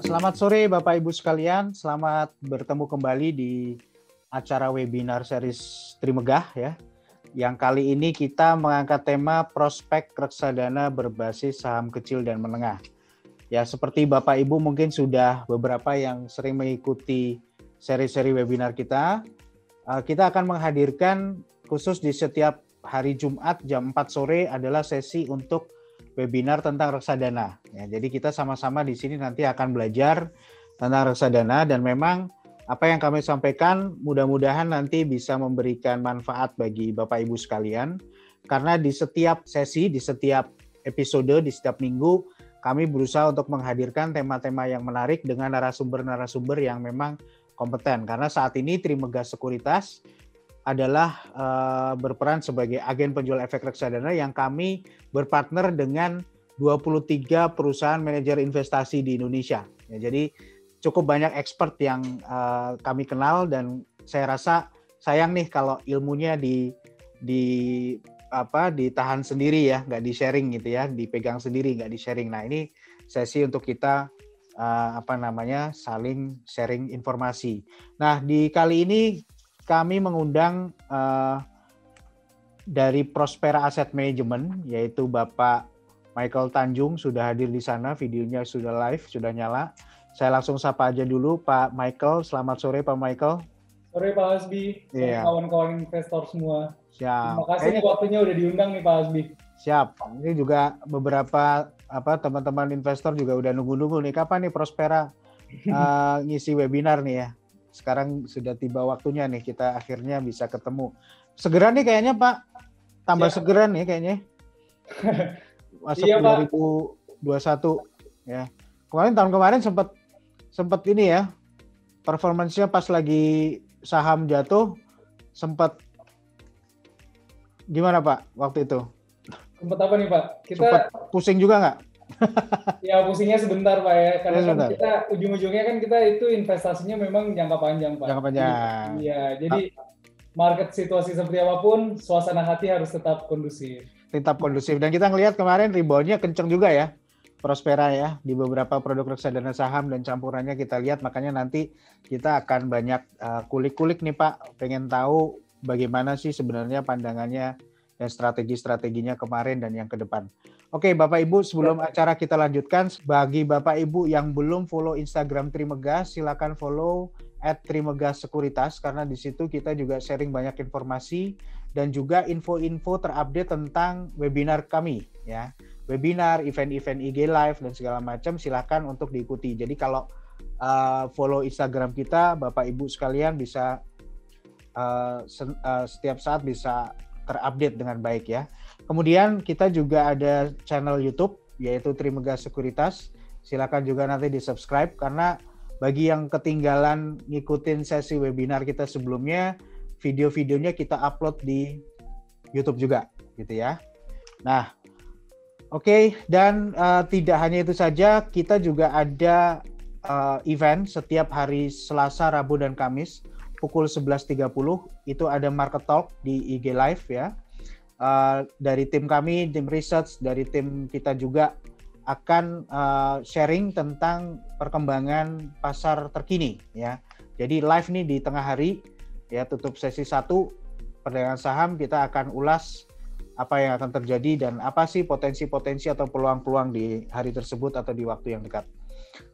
Selamat sore Bapak Ibu sekalian, selamat bertemu kembali di acara webinar series Trimegah ya. Yang kali ini kita mengangkat tema prospek reksadana berbasis saham kecil dan menengah. Ya, seperti Bapak Ibu mungkin sudah beberapa yang sering mengikuti seri-seri webinar kita akan menghadirkan khusus di setiap hari Jumat jam 4 sore adalah sesi untuk webinar tentang reksadana. Ya, jadi kita sama-sama di sini nanti akan belajar tentang reksadana dan memang apa yang kami sampaikan mudah-mudahan nanti bisa memberikan manfaat bagi Bapak Ibu sekalian. Karena di setiap sesi, di setiap episode, di setiap minggu kami berusaha untuk menghadirkan tema-tema yang menarik dengan narasumber-narasumber yang memang kompeten. Karena saat ini Trimegah Sekuritas adalah berperan sebagai agen penjual efek reksadana yang kami berpartner dengan 23 perusahaan manajer investasi di Indonesia. Ya, jadi cukup banyak expert yang kami kenal dan saya rasa sayang nih kalau ilmunya ditahan sendiri ya, nggak di-sharing gitu ya, dipegang sendiri, nggak di-sharing. Nah ini sesi untuk kita saling sharing informasi. Nah di kali ini kami mengundang dari Prospera Asset Management, yaitu Bapak Michael Tanjung sudah hadir di sana, videonya sudah live, sudah nyala. Saya langsung sapa aja dulu Pak Michael. Selamat sore Pak Michael. Sore Pak Hasbi, kawan-kawan investor semua. Siap. Terima kasih waktunya udah diundang nih Pak Hasbi. Siap. Ini juga beberapa teman-teman investor juga udah nunggu-nunggu nih kapan nih Prospera ngisi webinar nih ya. Sekarang sudah tiba waktunya nih kita akhirnya bisa ketemu. Segeran nih kayaknya Pak, tambah segeran nih kayaknya. Masuk iya, 2021 ya. Tahun kemarin sempat ini ya, performance-nya pas lagi saham jatuh sempat gimana Pak waktu itu? Sempat apa nih Pak? Kita sempat pusing juga nggak? Ya pusingnya sebentar Pak ya, karena kan kita ujung-ujungnya kan kita itu investasinya memang jangka panjang Pak. Jangka panjang. Iya, jadi market situasi seperti apapun, suasana hati harus tetap kondusif. Tetap kondusif dan kita ngelihat kemarin rebound-nya kenceng juga ya, Prospera ya, di beberapa produk reksadana saham dan campurannya kita lihat, makanya nanti kita akan banyak kulik-kulik nih Pak, pengen tahu bagaimana sih sebenarnya pandangannya dan strategi-strateginya kemarin dan yang ke depan. Oke Bapak Ibu, sebelum acara kita lanjutkan, bagi Bapak Ibu yang belum follow Instagram Trimegah, silakan follow @Trimegah Sekuritas karena di situ kita juga sharing banyak informasi dan juga info-info terupdate tentang webinar kami ya. Webinar, event-event IG Live dan segala macam silakan untuk diikuti. Jadi kalau follow Instagram kita, Bapak Ibu sekalian bisa setiap saat bisa terupdate dengan baik ya. Kemudian kita juga ada channel YouTube yaitu Trimegah Sekuritas. Silakan juga nanti di-subscribe karena bagi yang ketinggalan ngikutin sesi webinar kita sebelumnya, video-videonya kita upload di YouTube juga gitu ya. Nah, oke, dan tidak hanya itu saja, kita juga ada event setiap hari Selasa, Rabu dan Kamis pukul 11.30 itu ada Market Talk di IG Live ya. Dari tim kami, tim research, dari tim kita juga akan sharing tentang perkembangan pasar terkini ya. Jadi live nih di tengah hari ya, tutup sesi 1 perdagangan saham, kita akan ulas apa yang akan terjadi dan apa sih potensi-potensi atau peluang-peluang di hari tersebut atau di waktu yang dekat.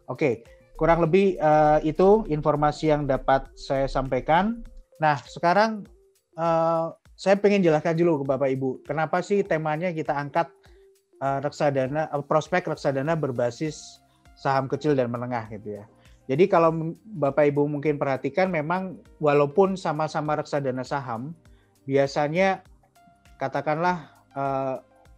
Oke, kurang lebih itu informasi yang dapat saya sampaikan. Nah, sekarang saya pengen jelaskan dulu ke Bapak Ibu, kenapa sih temanya kita angkat prospek reksadana berbasis saham kecil dan menengah gitu ya. Jadi kalau Bapak Ibu mungkin perhatikan, memang walaupun sama-sama reksadana saham, biasanya katakanlah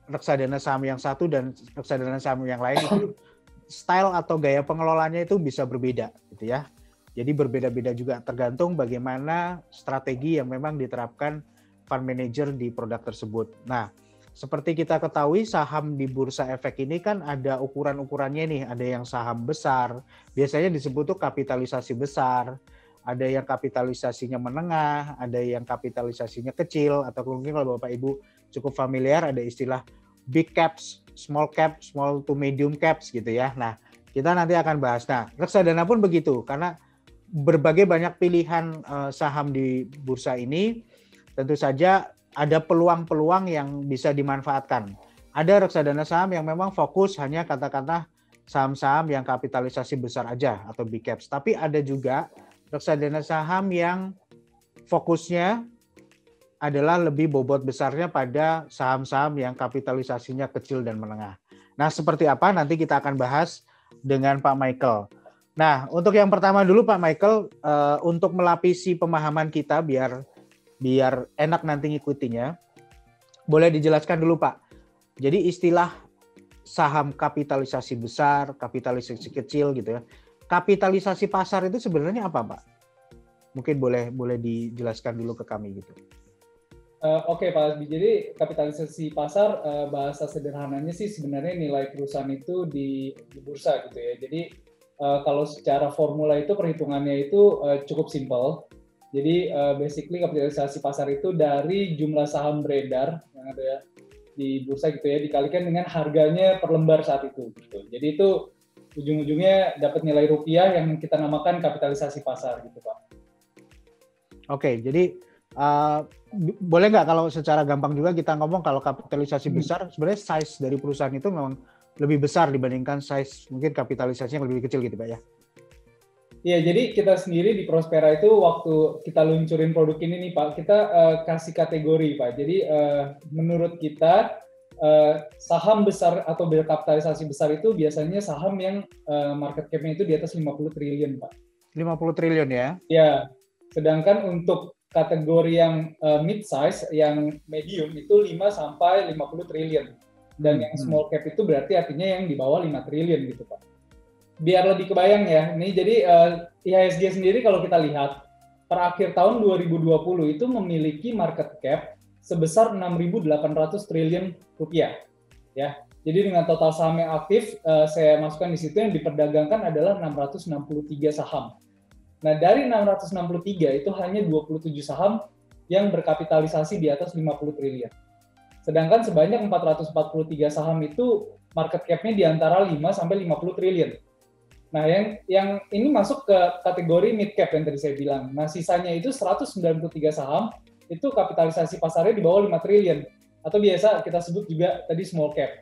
reksadana saham yang satu dan reksadana saham yang lain itu style atau gaya pengelolanya itu bisa berbeda gitu ya. Jadi berbeda-beda juga tergantung bagaimana strategi yang memang diterapkan fund manager di produk tersebut. Nah, seperti kita ketahui saham di bursa efek ini kan ada ukuran-ukurannya nih, ada yang saham besar, biasanya disebut tuh kapitalisasi besar, ada yang kapitalisasinya menengah, ada yang kapitalisasinya kecil, atau mungkin kalau Bapak Ibu cukup familiar ada istilah big caps, small cap, small to medium caps gitu ya. Nah, Kita nanti akan bahas. Nah, reksadana pun begitu, karena berbagai banyak pilihan saham di bursa ini, tentu saja ada peluang-peluang yang bisa dimanfaatkan. Ada reksadana saham yang memang fokus hanya katakanlah saham-saham yang kapitalisasi besar aja atau big caps. Tapi ada juga reksadana saham yang fokusnya adalah lebih bobot besarnya pada saham-saham yang kapitalisasinya kecil dan menengah. Nah, seperti apa nanti kita akan bahas dengan Pak Michael. Nah, untuk yang pertama dulu Pak Michael, untuk melapisi pemahaman kita biar enak nanti ngikutinya, boleh dijelaskan dulu Pak. Jadi istilah saham kapitalisasi besar, kapitalisasi kecil gitu ya. Kapitalisasi pasar itu sebenarnya apa Pak? Mungkin boleh dijelaskan dulu ke kami gitu. Oke Pak Hasbi, jadi kapitalisasi pasar bahasa sederhananya sih sebenarnya nilai perusahaan itu di bursa gitu ya. Jadi kalau secara formula itu perhitungannya itu cukup simpel. Jadi basically kapitalisasi pasar itu dari jumlah saham beredar yang ada di bursa gitu ya dikalikan dengan harganya per lembar saat itu gitu. Jadi itu ujung-ujungnya dapat nilai rupiah yang kita namakan kapitalisasi pasar gitu Pak. Oke, jadi boleh nggak kalau secara gampang juga kita ngomong kalau kapitalisasi besar, sebenarnya size dari perusahaan itu memang lebih besar dibandingkan size mungkin kapitalisasinya yang lebih kecil gitu Pak ya? Iya, jadi kita sendiri di Prospera itu waktu kita luncurin produk ini nih Pak, kita kasih kategori Pak. Jadi menurut kita saham besar atau berkapitalisasi besar itu biasanya saham yang market cap-nya itu di atas 50 triliun Pak. 50 triliun ya? Ya, sedangkan untuk kategori yang mid size, yang medium itu 5 sampai 50 triliun. Dan yang small cap itu berarti artinya yang di bawah 5 triliun gitu Pak. Biar lebih kebayang ya, ini jadi IHSG sendiri kalau kita lihat, per akhir tahun 2020 itu memiliki market cap sebesar 6.800 triliun rupiah. Ya, jadi dengan total saham yang aktif, saya masukkan di situ yang diperdagangkan adalah 663 saham. Nah, dari 663 itu hanya 27 saham yang berkapitalisasi di atas 50 triliun. Sedangkan sebanyak 443 saham itu market cap-nya di antara 5 sampai 50 triliun. Nah, yang ini masuk ke kategori mid cap yang tadi saya bilang. Nah, sisanya itu 193 saham itu kapitalisasi pasarnya di bawah 5 triliun atau biasa kita sebut juga tadi small cap.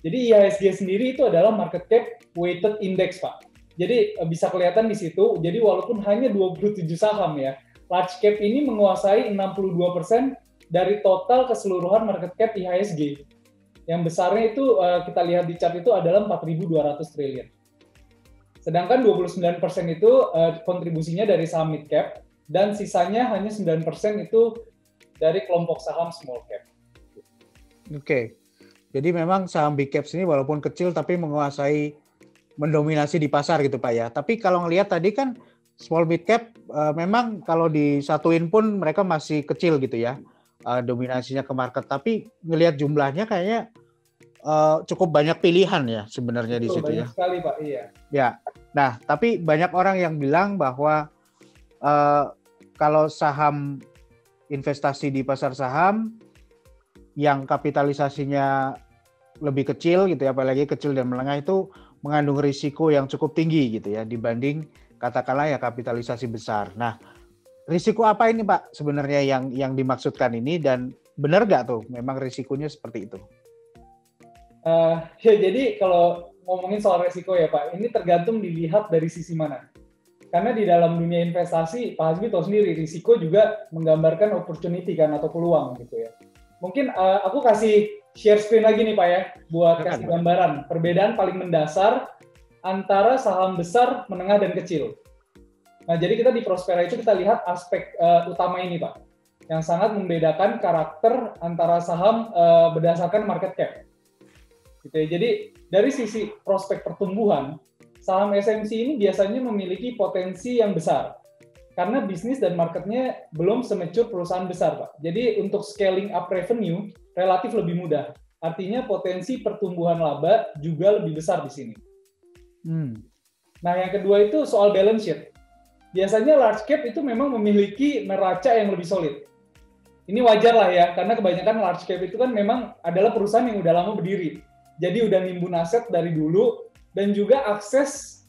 Jadi IHSG sendiri itu adalah market cap weighted index, Pak. Jadi bisa kelihatan di situ, jadi walaupun hanya 27 saham ya, large cap ini menguasai 62% dari total keseluruhan market cap IHSG. Yang besarnya itu kita lihat di chart itu adalah 4.200 triliun. Sedangkan 29% itu kontribusinya dari saham mid cap, dan sisanya hanya 9% itu dari kelompok saham small cap. Oke, jadi memang saham big caps ini walaupun kecil tapi mendominasi di pasar gitu Pak ya. Tapi kalau ngelihat tadi kan small mid cap memang kalau disatuin pun mereka masih kecil gitu ya, dominasinya ke market. Tapi ngelihat jumlahnya kayaknya cukup banyak pilihan ya sebenarnya di situ banyak ya. Banyak sekali Pak, iya. Ya, nah tapi banyak orang yang bilang bahwa kalau saham investasi di pasar saham yang kapitalisasinya lebih kecil gitu ya, apalagi kecil dan menengah itu mengandung risiko yang cukup tinggi gitu ya dibanding katakanlah ya kapitalisasi besar. Nah, risiko apa ini Pak sebenarnya yang dimaksudkan ini dan benar nggak tuh memang risikonya seperti itu? Ya jadi kalau ngomongin soal risiko ya Pak, ini tergantung dilihat dari sisi mana. Karena di dalam dunia investasi, Pak Hasbi tahu sendiri, risiko juga menggambarkan opportunity kan atau peluang gitu ya. Mungkin aku kasih share screen lagi nih Pak ya, buat kasih gambaran perbedaan paling mendasar antara saham besar, menengah, dan kecil. Nah, jadi kita di Prospera itu kita lihat aspek utama ini Pak, yang sangat membedakan karakter antara saham berdasarkan market cap. Gitu ya. Jadi dari sisi prospek pertumbuhan, saham SMC ini biasanya memiliki potensi yang besar. Karena bisnis dan marketnya belum se-mature perusahaan besar, Pak. Jadi untuk scaling up revenue relatif lebih mudah. Artinya potensi pertumbuhan laba juga lebih besar di sini. Nah, yang kedua itu soal balance sheet. Biasanya large cap itu memang memiliki neraca yang lebih solid. Ini wajar lah ya, karena kebanyakan large cap itu kan memang adalah perusahaan yang udah lama berdiri. Jadi udah nimbun aset dari dulu, dan juga akses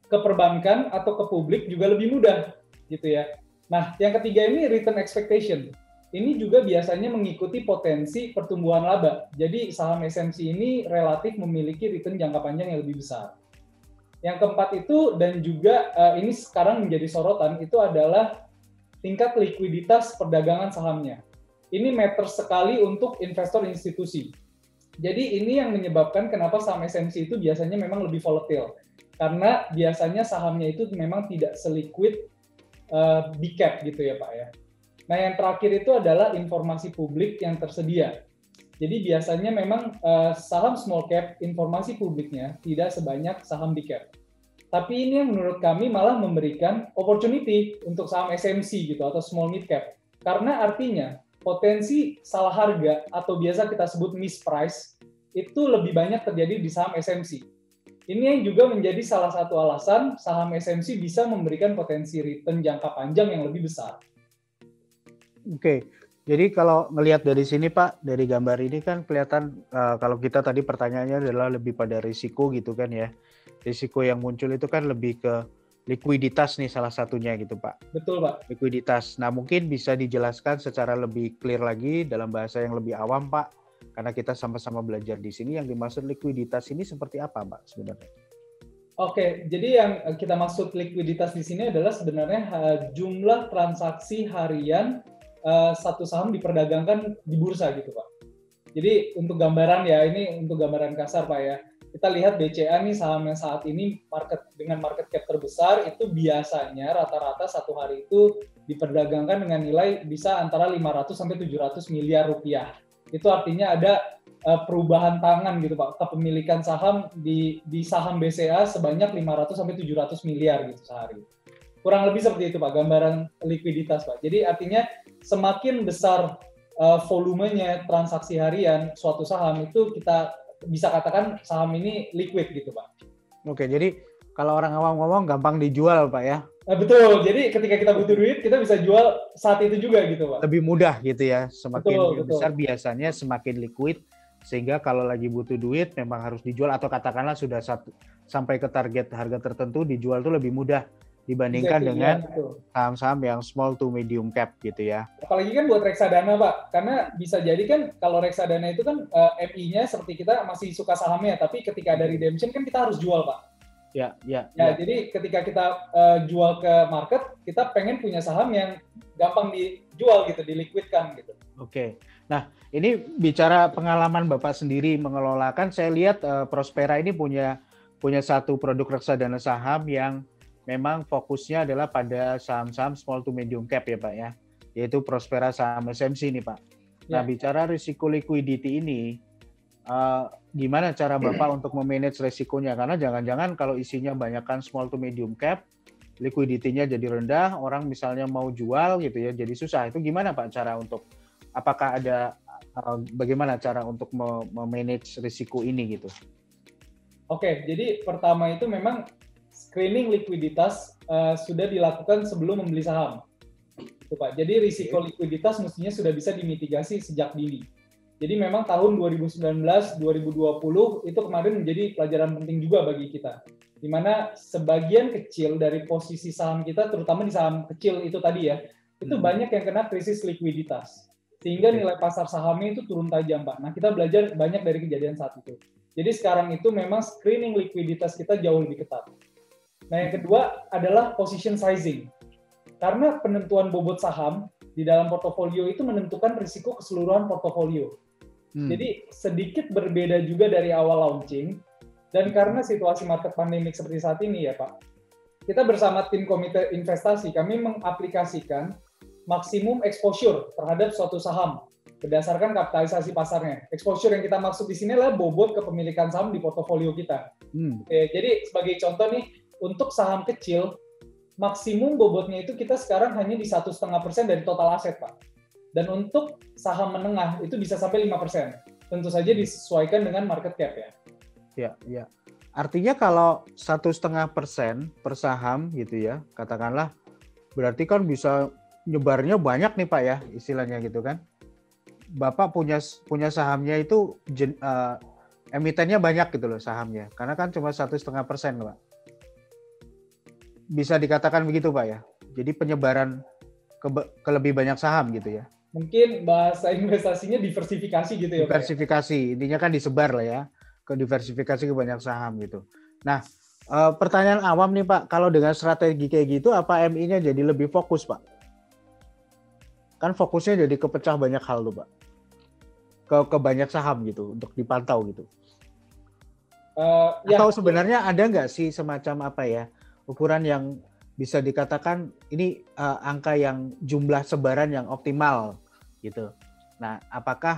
ke perbankan atau ke publik juga lebih mudah gitu ya. Nah, yang ketiga ini return expectation. Ini juga biasanya mengikuti potensi pertumbuhan laba. Jadi saham SMC ini relatif memiliki return jangka panjang yang lebih besar. Yang keempat itu, dan juga ini sekarang menjadi sorotan, itu adalah tingkat likuiditas perdagangan sahamnya. Ini matter sekali untuk investor institusi. Jadi ini yang menyebabkan kenapa saham SMC itu biasanya memang lebih volatile. Karena biasanya sahamnya itu memang tidak seliquid big cap gitu ya Pak ya. Nah, yang terakhir itu adalah informasi publik yang tersedia. Jadi biasanya memang saham small cap informasi publiknya tidak sebanyak saham big cap. Tapi ini yang menurut kami malah memberikan opportunity untuk saham SMC gitu atau small mid cap. Karena artinya potensi salah harga atau biasa kita sebut misprice itu lebih banyak terjadi di saham SMC. Ini yang juga menjadi salah satu alasan saham SMC bisa memberikan potensi return jangka panjang yang lebih besar. Oke, jadi kalau ngelihat dari sini Pak, dari gambar ini kan kelihatan kalau kita tadi pertanyaannya adalah lebih pada risiko gitu kan ya. Risiko yang muncul itu kan lebih ke likuiditas nih salah satunya gitu Pak. Betul Pak. Likuiditas. Nah mungkin bisa dijelaskan secara lebih clear lagi dalam bahasa yang lebih awam Pak. Karena kita sama-sama belajar di sini, yang dimaksud likuiditas ini seperti apa Pak sebenarnya? Oke, jadi yang kita maksud likuiditas di sini adalah sebenarnya jumlah transaksi harian satu saham diperdagangkan di bursa gitu Pak. Jadi untuk gambaran ya, ini untuk gambaran kasar Pak ya. Kita lihat BCA nih saham yang saat ini dengan market cap terbesar itu biasanya rata-rata satu hari itu diperdagangkan dengan nilai bisa antara 500 sampai 700 miliar rupiah. Itu artinya ada perubahan tangan gitu Pak, kepemilikan saham di saham BCA sebanyak 500 sampai 700 miliar gitu sehari. Kurang lebih seperti itu Pak, gambaran likuiditas Pak. Jadi artinya semakin besar volumenya transaksi harian suatu saham itu kita bisa katakan saham ini liquid gitu Pak. Oke, jadi kalau orang awam ngomong gampang dijual Pak ya? Betul, jadi ketika kita butuh duit kita bisa jual saat itu juga gitu Pak. Lebih mudah gitu ya, semakin betul. besar biasanya semakin liquid, sehingga kalau lagi butuh duit memang harus dijual atau katakanlah sudah sampai ke target harga tertentu dijual itu lebih mudah dibandingkan dengan saham-saham yang small to medium cap gitu ya. Apalagi kan buat reksadana Pak, karena bisa jadi kan kalau reksadana itu kan MI-nya seperti kita masih suka sahamnya, tapi ketika ada redemption kan kita harus jual Pak. Ya. Jadi ketika kita jual ke market, kita pengen punya saham yang gampang dijual gitu, diliquidkan gitu. Oke. Nah, ini bicara pengalaman Bapak sendiri mengelola, kan saya lihat Prospera ini punya satu produk reksadana saham yang memang fokusnya adalah pada saham-saham small to medium cap ya Pak ya, yaitu Prospera saham SMC ini Pak. Nah, bicara risiko liquidity ini, gimana cara Bapak untuk memanage risikonya? Karena jangan-jangan kalau isinya banyakkan small to medium cap, liquidity-nya jadi rendah, orang misalnya mau jual gitu ya, jadi susah. Itu gimana Pak cara untuk, apakah ada, bagaimana cara untuk memanage risiko ini gitu? Oke, jadi pertama itu memang screening likuiditas sudah dilakukan sebelum membeli saham. Itu Pak. Jadi risiko likuiditas mestinya sudah bisa dimitigasi sejak dini. Jadi memang tahun 2019, 2020 itu kemarin menjadi pelajaran penting juga bagi kita. Di mana sebagian kecil dari posisi saham kita, terutama di saham kecil itu tadi ya, itu banyak yang kena krisis likuiditas. Sehingga nilai pasar sahamnya itu turun tajam Pak. Nah kita belajar banyak dari kejadian saat itu. Jadi sekarang itu memang screening likuiditas kita jauh lebih ketat. Nah, yang kedua adalah position sizing. Karena penentuan bobot saham di dalam portofolio itu menentukan risiko keseluruhan portofolio. Jadi sedikit berbeda juga dari awal launching, dan karena situasi market pandemik seperti saat ini ya Pak, kita bersama tim komite investasi, kami mengaplikasikan maksimum exposure terhadap suatu saham berdasarkan kapitalisasi pasarnya. Exposure yang kita maksud di sini adalah bobot kepemilikan saham di portofolio kita. Jadi sebagai contoh nih, untuk saham kecil, maksimum bobotnya itu kita sekarang hanya di 1,5% dari total aset, Pak. Dan untuk saham menengah itu bisa sampai 5%. Tentu saja disesuaikan dengan market cap ya. Ya. Artinya kalau 1,5% per saham gitu ya, katakanlah, berarti kan bisa nyebarnya banyak nih Pak ya, istilahnya gitu kan. Bapak punya sahamnya itu emitennya banyak gitu loh sahamnya, karena kan cuma 1,5%, Pak. Bisa dikatakan begitu, Pak ya. Jadi penyebaran ke lebih banyak saham gitu ya. Mungkin bahasa investasinya diversifikasi gitu ya, Pak. Diversifikasi, intinya kan disebar lah ya, ke diversifikasi ke banyak saham gitu. Nah, pertanyaan awam nih Pak, kalau dengan strategi kayak gitu, apa MI-nya jadi lebih fokus Pak? Kan fokusnya jadi kepecah banyak hal tuh Pak, ke banyak saham gitu, untuk dipantau gitu. Atau sebenarnya ada nggak sih semacam apa ya, ukuran yang bisa dikatakan ini angka yang jumlah sebaran yang optimal gitu. Nah, apakah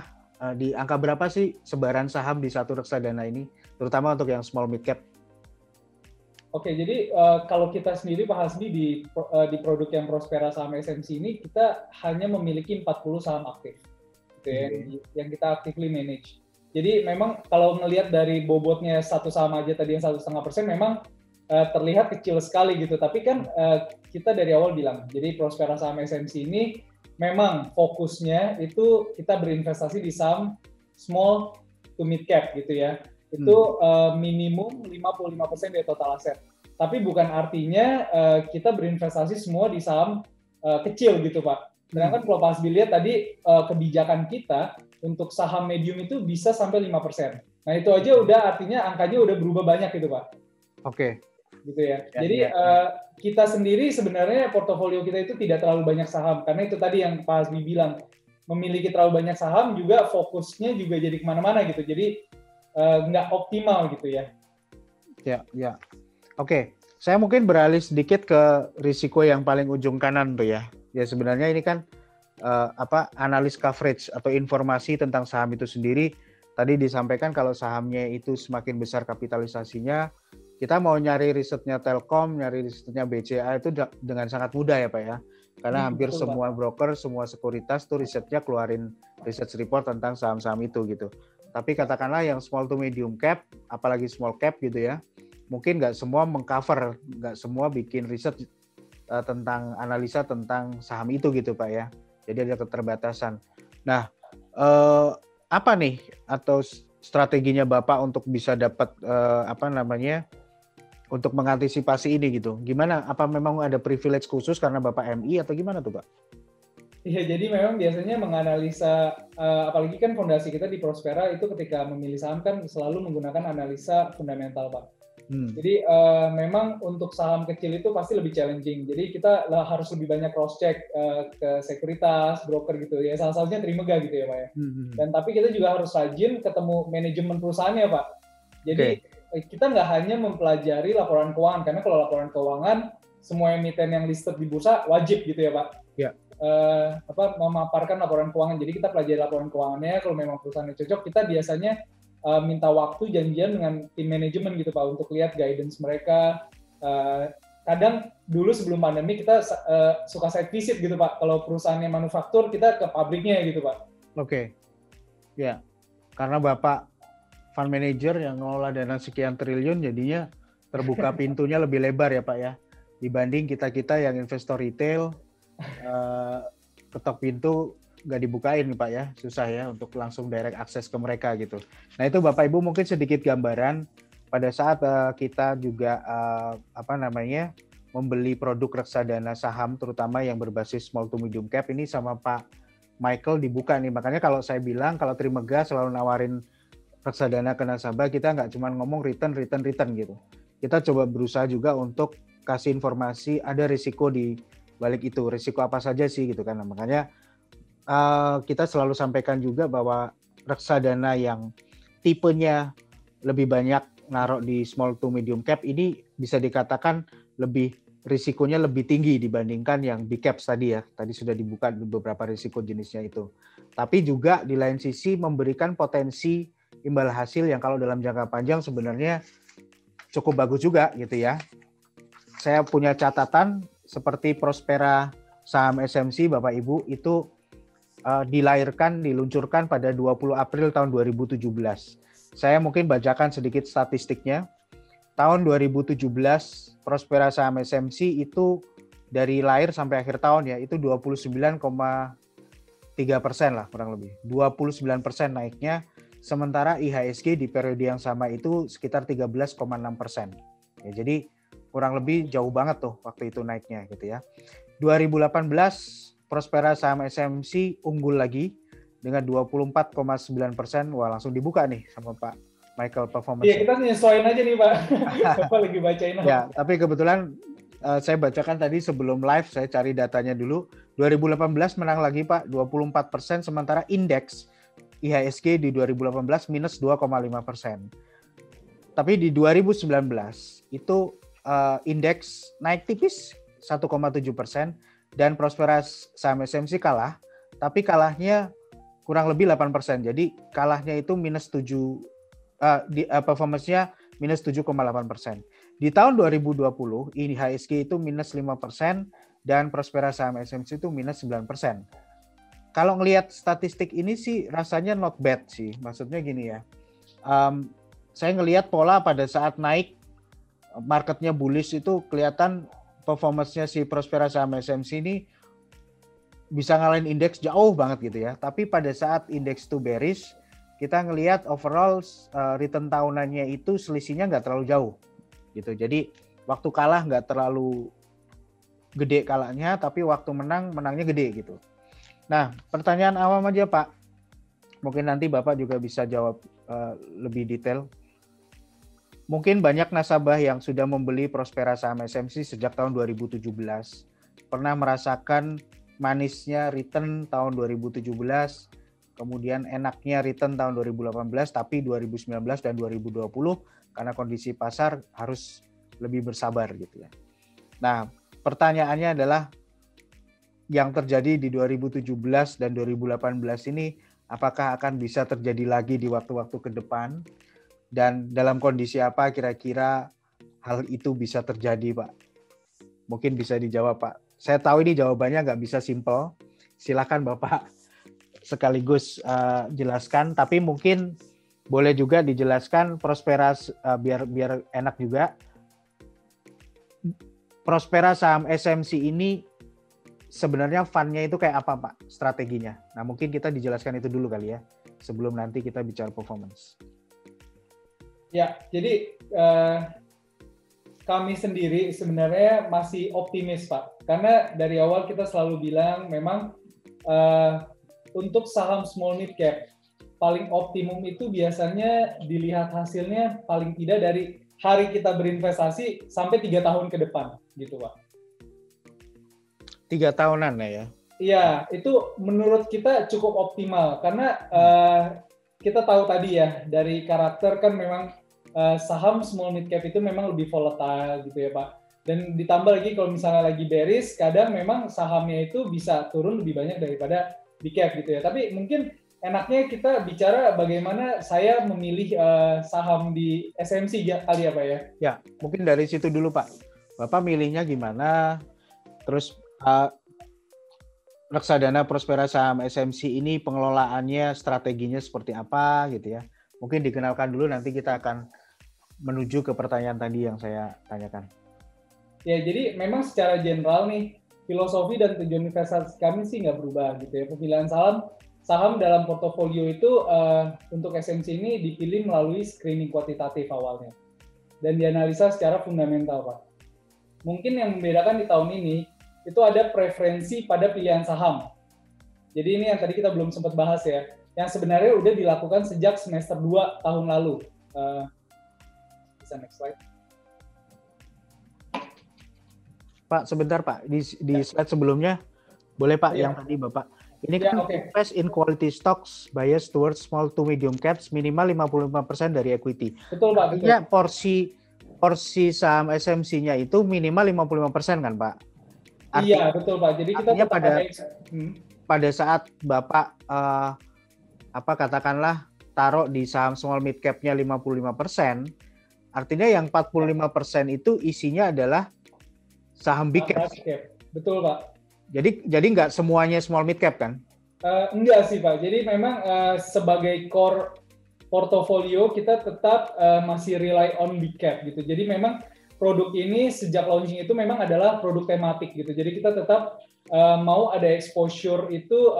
di angka berapa sih sebaran saham di satu reksadana ini, terutama untuk yang small mid cap? Oke, jadi kalau kita sendiri Pak Hasbi di produk yang Prospera Saham SMC ini, kita hanya memiliki 40 saham aktif, gitu ya, yang kita actively manage. Jadi memang kalau ngelihat dari bobotnya satu saham aja tadi yang 1,5%, memang terlihat kecil sekali gitu. Tapi kan kita dari awal bilang, jadi Prospera Saham SMC ini memang fokusnya itu kita berinvestasi di saham small to mid cap gitu ya. Itu minimum 55% dari total aset. Tapi bukan artinya kita berinvestasi semua di saham kecil gitu Pak. Sedangkan kalau Pak Hasbi lihat tadi kebijakan kita untuk saham medium itu bisa sampai 5%. Nah itu aja udah artinya angkanya udah berubah banyak gitu Pak. Oke. Gitu ya. Jadi kita sendiri sebenarnya portofolio kita itu tidak terlalu banyak saham. Karena itu tadi yang Pak Hasbi bilang, memiliki terlalu banyak saham juga fokusnya juga jadi kemana-mana gitu. Jadi nggak optimal gitu ya. Ya. Oke, saya mungkin beralih sedikit ke risiko yang paling ujung kanan tuh ya. Ya sebenarnya ini kan analis coverage atau informasi tentang saham itu sendiri. Tadi disampaikan kalau sahamnya itu semakin besar kapitalisasinya, kita mau nyari risetnya Telkom, nyari risetnya BCA itu dengan sangat mudah ya Pak ya. Karena hampir semua broker, semua sekuritas tuh risetnya keluarin research report tentang saham-saham itu gitu. Tapi katakanlah yang small to medium cap, apalagi small cap gitu ya, mungkin nggak semua mengcover, nggak semua bikin riset tentang analisa tentang saham itu gitu Pak ya. Jadi ada keterbatasan. Nah, apa nih atau strateginya Bapak untuk bisa dapat untuk mengantisipasi ini gitu? Gimana? Apa memang ada privilege khusus karena Bapak MI atau gimana tuh Pak? Iya, jadi memang biasanya menganalisa, apalagi kan fondasi kita di Prospera itu ketika memilih saham kan selalu menggunakan analisa fundamental Pak. Jadi memang untuk saham kecil itu pasti lebih challenging. Jadi kita harus lebih banyak cross check ke sekuritas, broker gitu ya. Salah satunya Trimegah gitu ya Pak ya. Dan tapi kita juga harus rajin ketemu manajemen perusahaannya Pak. Jadi kita nggak hanya mempelajari laporan keuangan, karena kalau laporan keuangan semua emiten yang listed di bursa wajib gitu ya Pak. Ya. Memaparkan laporan keuangan. Jadi kita pelajari laporan keuangannya. Kalau memang perusahaannya cocok, kita biasanya minta waktu janjian dengan tim manajemen gitu Pak untuk lihat guidance mereka. Kadang dulu sebelum pandemi kita suka site visit gitu Pak. Kalau perusahaannya manufaktur kita ke pabriknya gitu Pak. Oke. Ya. Karena Bapak fund manager yang ngelola dana sekian triliun, jadinya terbuka pintunya lebih lebar ya Pak ya. Dibanding kita-kita yang investor retail, ketok pintu nggak dibukain nih Pak ya, susah ya untuk langsung direct akses ke mereka gitu. Nah itu Bapak Ibu mungkin sedikit gambaran pada saat kita juga membeli produk reksadana saham terutama yang berbasis small to medium cap ini sama Pak Michael dibuka nih. Makanya kalau saya bilang kalau Trimegah selalu nawarin reksadana ke nasabah, kita nggak cuma ngomong return gitu. Kita coba berusaha juga untuk kasih informasi ada risiko di balik itu, risiko apa saja sih gitu kan. Nah, makanya kita selalu sampaikan juga bahwa reksadana yang tipenya lebih banyak naruh di small to medium cap ini bisa dikatakan risikonya lebih tinggi dibandingkan yang big caps tadi ya. Tadi sudah dibuka beberapa risiko jenisnya itu. Tapi juga di lain sisi memberikan potensi imbal hasil yang kalau dalam jangka panjang sebenarnya cukup bagus juga gitu ya. Saya punya catatan seperti Prospera Saham SMC Bapak Ibu itu diluncurkan pada 20 April tahun 2017. Saya mungkin bacakan sedikit statistiknya. Tahun 2017 Prospera Saham SMC itu dari lahir sampai akhir tahun ya itu 29,3% lah kurang lebih. 29% naiknya sementara IHSG di periode yang sama itu sekitar 13,6%. Ya, jadi kurang lebih jauh banget tuh waktu itu naiknya gitu ya. 2018 Prospera saham SMC unggul lagi dengan 24,9%. Wah, langsung dibuka nih sama Pak Michael performance. Iya, kita nyesuaiin aja nih Pak. Bapak lagi bacain apa? Ya, tapi kebetulan saya bacakan tadi sebelum live, saya cari datanya dulu. 2018 menang lagi Pak, 24%, sementara indeks IHSG di 2018 minus 2,5%. Tapi di 2019 itu indeks naik tipis 1,7% dan Prospera saham SMC kalah, tapi kalahnya kurang lebih 8%. Jadi kalahnya itu minus 7, performance-nya minus 7,8%. Di tahun 2020 IHSG itu minus 5% dan Prospera saham SMC itu minus 9%. Kalau ngelihat statistik ini sih rasanya not bad sih. Maksudnya gini ya, saya ngelihat pola pada saat naik marketnya bullish itu kelihatan performance-nya si Prospera saham SMC ini bisa ngalahin indeks jauh banget gitu ya. Tapi pada saat indeks itu bearish, kita ngelihat overall return tahunannya itu selisihnya nggak terlalu jauh gitu. Jadi waktu kalah nggak terlalu gede kalahnya, tapi waktu menangnya gede gitu. Nah, pertanyaan awam aja Pak, mungkin nanti Bapak juga bisa jawab lebih detail. Mungkin banyak nasabah yang sudah membeli Prospera saham SMC sejak tahun 2017, pernah merasakan manisnya return tahun 2017, kemudian enaknya return tahun 2018, tapi 2019 dan 2020 karena kondisi pasar harus lebih bersabar gitu ya. Nah, pertanyaannya adalah yang terjadi di 2017 dan 2018 ini apakah akan bisa terjadi lagi di waktu-waktu ke depan, dan dalam kondisi apa kira-kira hal itu bisa terjadi Pak? Mungkin bisa dijawab Pak. Saya tahu ini jawabannya nggak bisa simple, silakan Bapak sekaligus jelaskan, tapi mungkin boleh juga dijelaskan Prospera biar enak juga. Prospera saham SMC ini sebenarnya fund-nya itu kayak apa Pak strateginya? Nah mungkin kita dijelaskan itu dulu kali ya sebelum nanti kita bicara performance. Ya, jadi kami sendiri sebenarnya masih optimis Pak, karena dari awal kita selalu bilang memang untuk saham small mid cap paling optimum itu biasanya dilihat hasilnya paling tidak dari hari kita berinvestasi sampai 3 tahun ke depan gitu Pak. 3 tahunan ya? Iya, itu menurut kita cukup optimal karena kita tahu tadi ya dari karakter kan memang saham small mid cap itu memang lebih volatile gitu ya Pak. Dan ditambah lagi kalau misalnya lagi bearish, kadang memang sahamnya itu bisa turun lebih banyak daripada big cap gitu ya. Tapi mungkin enaknya kita bicara bagaimana saya memilih saham di SMC kali ya Pak ya. Ya, mungkin dari situ dulu Pak. Bapak milihnya gimana? Terus reksadana Prospera saham SMC ini pengelolaannya, strateginya seperti apa gitu ya. Mungkin dikenalkan dulu, nanti kita akan menuju ke pertanyaan tadi yang saya tanyakan. Ya, jadi memang secara general nih, filosofi dan tujuan investasi kami sih nggak berubah gitu ya. Pemilihan saham dalam portofolio itu untuk SMC ini dipilih melalui screening kuantitatif awalnya. Dan dianalisa secara fundamental, Pak. Mungkin yang membedakan di tahun ini, itu ada preferensi pada pilihan saham. Jadi ini yang tadi kita belum sempat bahas ya, yang sebenarnya udah dilakukan sejak semester 2 tahun lalu. Bisa next slide. Pak, sebentar Pak, di slide sebelumnya, boleh Pak yang tadi Bapak. Ini kan invest in quality stocks, bias towards small to medium caps, minimal 55% dari equity. Betul Pak. Artinya porsi saham SMC-nya itu minimal 55% kan Pak? Iya, betul Pak. Jadi kita pada saat Bapak katakanlah taruh di saham small mid cap-nya 55%, artinya yang 45% itu isinya adalah saham big cap. Betul Pak. Jadi nggak semuanya small mid cap kan? Enggak sih Pak. Jadi memang sebagai core portofolio kita tetap masih rely on big cap gitu. Jadi memang produk ini sejak launching itu memang adalah produk tematik gitu. Jadi kita tetap mau ada exposure itu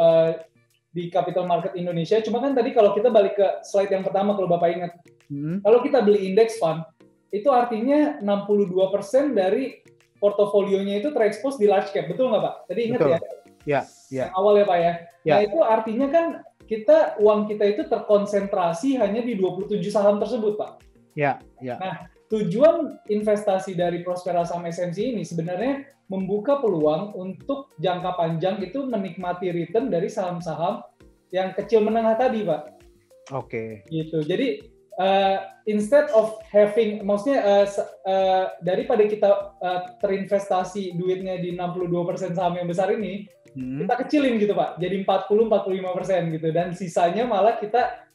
di capital market Indonesia. Cuma kan tadi kalau kita balik ke slide yang pertama, kalau Bapak ingat, kalau kita beli index fund, itu artinya 62% dari portofolionya itu terekspos di large cap. Betul nggak Pak? Tadi ingat Betul. ya? Ya. Yang awal ya Pak ya? Ya. Nah itu artinya kan uang kita itu terkonsentrasi hanya di 27 saham tersebut Pak. Ya. Nah, tujuan investasi dari Prospera Saham SMC ini sebenarnya membuka peluang untuk jangka panjang itu menikmati return dari saham-saham yang kecil menengah tadi, Pak. Oke. Gitu. Jadi instead of having, maksudnya daripada kita terinvestasi duitnya di 62% saham yang besar ini, kita kecilin gitu, Pak. Jadi 40-45% gitu. Dan sisanya malah kita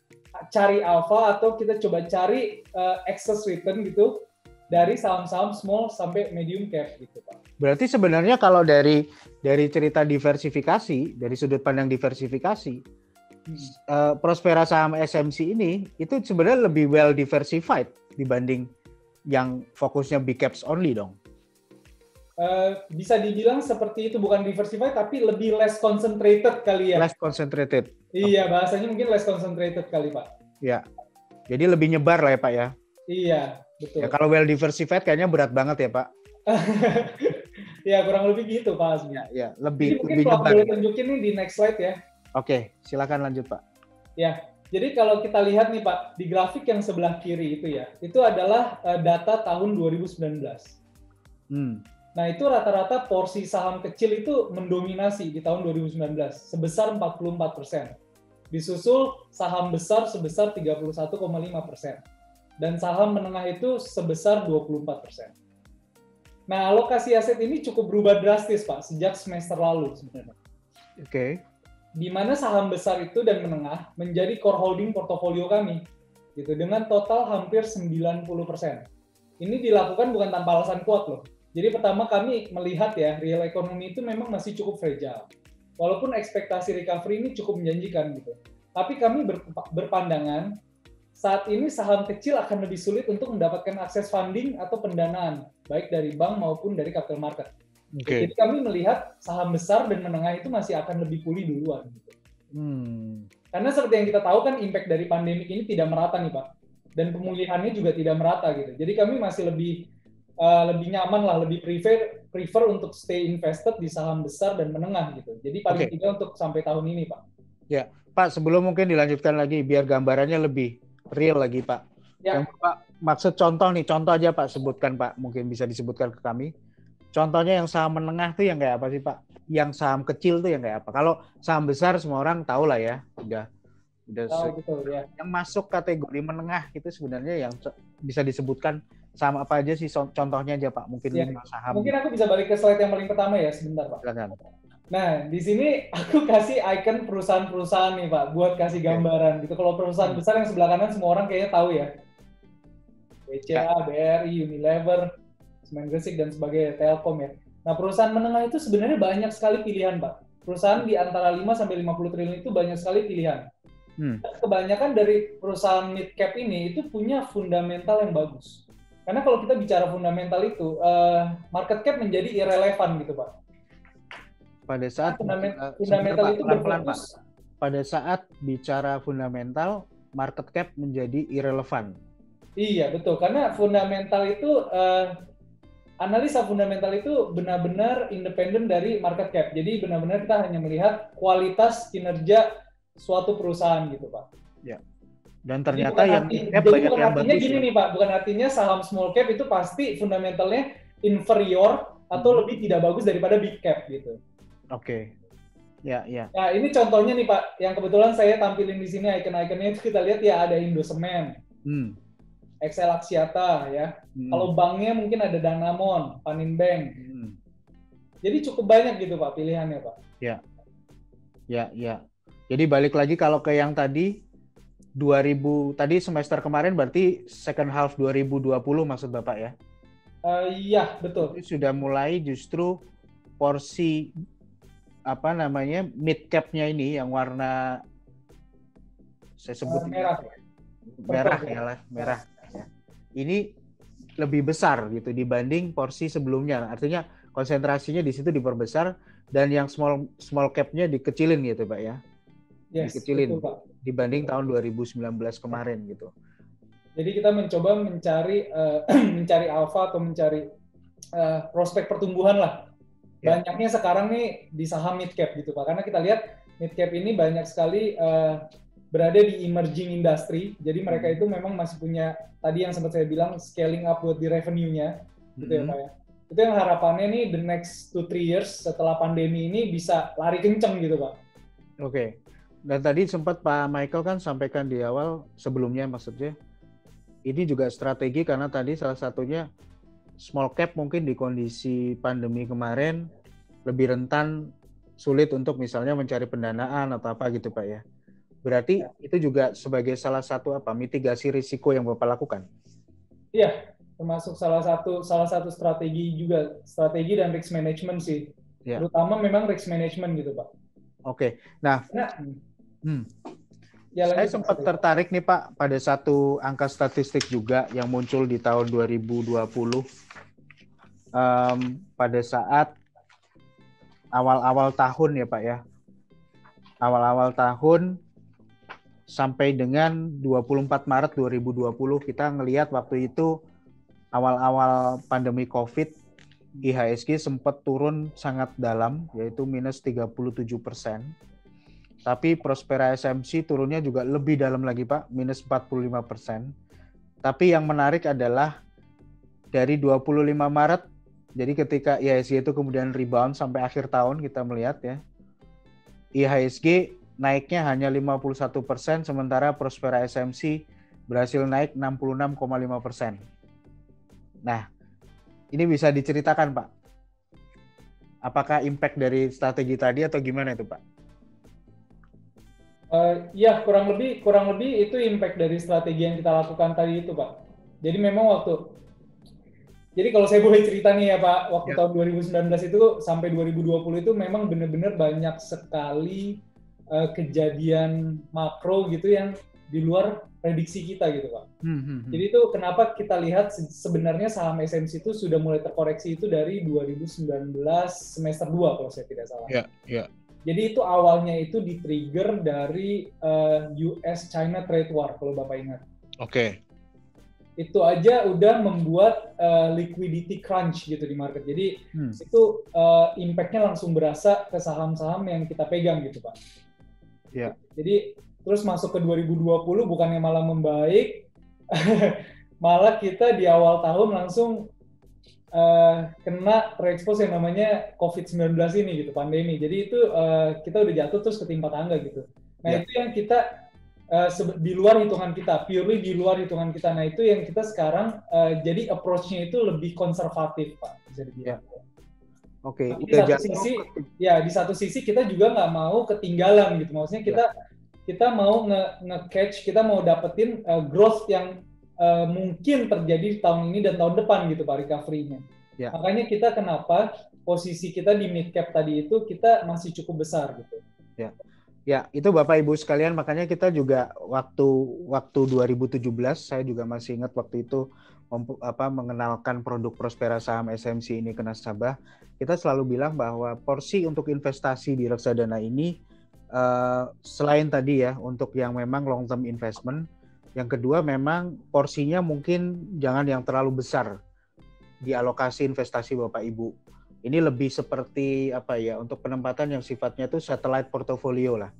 cari alpha atau kita coba cari excess return gitu dari saham-saham small sampai medium cap gitu Pak. Berarti sebenarnya kalau dari cerita diversifikasi, dari sudut pandang diversifikasi, Prospera Saham SMC ini itu sebenarnya lebih well diversified dibanding yang fokusnya big caps only dong. Bisa dibilang seperti itu, bukan diversified tapi lebih less concentrated kali ya. Less concentrated. Iya, bahasanya mungkin less concentrated kali Pak. Ya. Jadi lebih nyebar lah ya Pak ya. Iya, betul. Ya kalau well diversified kayaknya berat banget ya Pak. Ya kurang lebih gitu Pak. Ya, lebih mungkin lebih kalau nyebar. boleh tunjukin nih di next slide ya. Oke, silakan lanjut Pak. Ya, jadi kalau kita lihat nih Pak, di grafik yang sebelah kiri itu ya, itu adalah data tahun 2019. Nah, itu rata-rata porsi saham kecil itu mendominasi di tahun 2019 sebesar 44%. Disusul saham besar sebesar 31,5%. Dan saham menengah itu sebesar 24%. Nah, alokasi aset ini cukup berubah drastis, Pak, sejak semester lalu sebenarnya. Oke. Di mana saham besar itu dan menengah menjadi core holding portofolio kami, gitu, dengan total hampir 90%. Ini dilakukan bukan tanpa alasan kuat loh. Jadi pertama kami melihat ya, real economy itu memang masih cukup fragile. Walaupun ekspektasi recovery ini cukup menjanjikan gitu. Tapi kami berpandangan saat ini saham kecil akan lebih sulit untuk mendapatkan akses funding atau pendanaan, baik dari bank maupun dari capital market. Okay. Jadi kami melihat saham besar dan menengah itu masih akan lebih pulih duluan. Gitu. Karena seperti yang kita tahu kan impact dari pandemik ini tidak merata nih Pak. Dan pemulihannya juga tidak merata gitu. Jadi kami masih lebih nyaman lah, lebih prefer untuk stay invested di saham besar dan menengah gitu. Jadi paling tidak untuk sampai tahun ini Pak. Ya, Pak, sebelum mungkin dilanjutkan lagi biar gambarannya lebih real lagi Pak. Ya. Yang Pak maksud contoh aja Pak, sebutkan Pak, mungkin bisa disebutkan ke kami. Contohnya yang saham menengah tuh yang kayak apa sih Pak? Yang saham kecil tuh yang kayak apa? Kalau saham besar semua orang tahu lah ya, udah tahu betul ya. Yang masuk kategori menengah itu sebenarnya yang bisa disebutkan saham apa aja sih, contohnya aja Pak, mungkin ya. 5 saham. Mungkin aku bisa balik ke slide yang paling pertama ya, sebentar Pak. Silakan. Nah, di sini aku kasih icon perusahaan-perusahaan nih Pak, buat kasih gambaran gitu. Kalau perusahaan besar yang sebelah kanan semua orang kayaknya tahu ya. BCA, BRI, Unilever, Semen Gresik dan sebagainya, Telkom ya. Nah, perusahaan menengah itu sebenarnya banyak sekali pilihan Pak. Perusahaan di antara 5 sampai 50 triliun itu banyak sekali pilihan. Kebanyakan dari perusahaan mid cap ini itu punya fundamental yang bagus. Karena kalau kita bicara fundamental itu, market cap menjadi irrelevan gitu Pak. Pada saat fundamental itu berfokus. Pada saat bicara fundamental, market cap menjadi irrelevan. Iya betul, karena fundamental itu analisa fundamental itu benar-benar independen dari market cap. Jadi benar-benar kita hanya melihat kualitas kinerja suatu perusahaan gitu Pak. Ya. Dan ternyata yang mid cap banyak yang bagus. Artinya gini nih Pak, bukan artinya saham small cap itu pasti fundamentalnya inferior atau lebih tidak bagus daripada big cap gitu. Oke. Ya. Nah, ini contohnya nih Pak, yang kebetulan saya tampilin di sini icon-iconnya itu kita lihat ya ada Indosemen, Excel Axiata ya. Kalau banknya mungkin ada Danamon, Panin Bank. Jadi cukup banyak gitu Pak pilihannya Pak. Ya. Jadi balik lagi kalau ke yang tadi 2000 tadi semester kemarin berarti second half 2020 maksud Bapak ya? Iya betul. Itu sudah mulai justru porsi apa namanya mid cap-nya ini yang warna saya sebut merah ya. Ini lebih besar gitu dibanding porsi sebelumnya. Artinya konsentrasinya di situ diperbesar dan yang small cap-nya dikecilin gitu Pak ya. Yes, dikecilin betul, Pak. dibanding tahun 2019 kemarin gitu. Jadi kita mencoba mencari mencari alfa atau mencari prospek pertumbuhan lah. Banyaknya sekarang nih di saham mid cap gitu Pak, karena kita lihat mid cap ini banyak sekali berada di emerging industry. Jadi mereka itu memang masih punya tadi yang sempat saya bilang scaling up buat di revenue-nya gitu ya Pak ya. Itu yang harapannya nih the next 2-3 years setelah pandemi ini bisa lari kenceng gitu Pak. Oke. Dan tadi sempat Pak Michael kan sampaikan di awal sebelumnya maksudnya ini juga strategi karena tadi salah satunya small cap mungkin di kondisi pandemi kemarin lebih rentan sulit untuk misalnya mencari pendanaan atau apa gitu Pak ya. Berarti itu juga sebagai salah satu mitigasi risiko yang Bapak lakukan? Iya, termasuk salah satu strategi juga, strategi dan risk management sih. Ya. Terutama memang risk management gitu Pak. Oke. Nah, saya sempat tertarik nih Pak pada satu angka statistik juga yang muncul di tahun 2020 pada saat awal-awal tahun ya Pak ya. Awal-awal tahun sampai dengan 24 Maret 2020 kita ngelihat waktu itu awal-awal pandemi COVID IHSG sempat turun sangat dalam yaitu minus 37%. Tapi Prospera SMC turunnya juga lebih dalam lagi Pak, minus 45%. Tapi yang menarik adalah dari 25 Maret, jadi ketika IHSG itu kemudian rebound sampai akhir tahun kita melihat ya, IHSG naiknya hanya 51%, sementara Prospera SMC berhasil naik 66,5%. Nah, ini bisa diceritakan Pak, apakah impact dari strategi tadi atau gimana itu Pak? Ya kurang lebih itu impact dari strategi yang kita lakukan tadi itu Pak. Jadi memang jadi kalau saya boleh cerita nih ya Pak, waktu tahun 2019 itu sampai 2020 itu memang benar-benar banyak sekali kejadian makro gitu yang di luar prediksi kita gitu Pak. Jadi itu kenapa kita lihat sebenarnya saham SMC itu sudah mulai terkoreksi itu dari 2019 semester 2 kalau saya tidak salah. Iya. Jadi itu awalnya itu di-trigger dari US-China trade war, kalau Bapak ingat. Oke. Itu aja udah membuat liquidity crunch gitu di market. Jadi itu impact-nya langsung berasa ke saham-saham yang kita pegang gitu, Pak. Iya. Jadi terus masuk ke 2020 bukannya malah membaik, malah kita di awal tahun langsung kena terekspos yang namanya COVID-19 ini gitu, pandemi. Jadi itu kita udah jatuh terus ketimpa tangga gitu. Nah itu yang kita di luar hitungan kita, purely di luar hitungan kita. Nah itu yang kita sekarang jadi approach-nya itu lebih konservatif Pak, bisa dibilang. Oke. Di satu sisi kita juga nggak mau ketinggalan gitu. Maksudnya kita mau nge-catch, kita mau dapetin growth yang mungkin terjadi tahun ini dan tahun depan gitu Pak recovery-nya. Makanya kita kenapa posisi kita di mid cap tadi itu kita masih cukup besar gitu. Ya, itu Bapak Ibu sekalian, makanya kita juga waktu 2017 saya juga masih ingat waktu itu mengenalkan produk Prospera saham SMC ini ke nasabah. Kita selalu bilang bahwa porsi untuk investasi di reksadana ini selain tadi ya untuk yang memang long term investment, yang kedua memang porsinya mungkin jangan yang terlalu besar di alokasi investasi Bapak Ibu. Ini lebih seperti untuk penempatan yang sifatnya itu satellite portfolio lah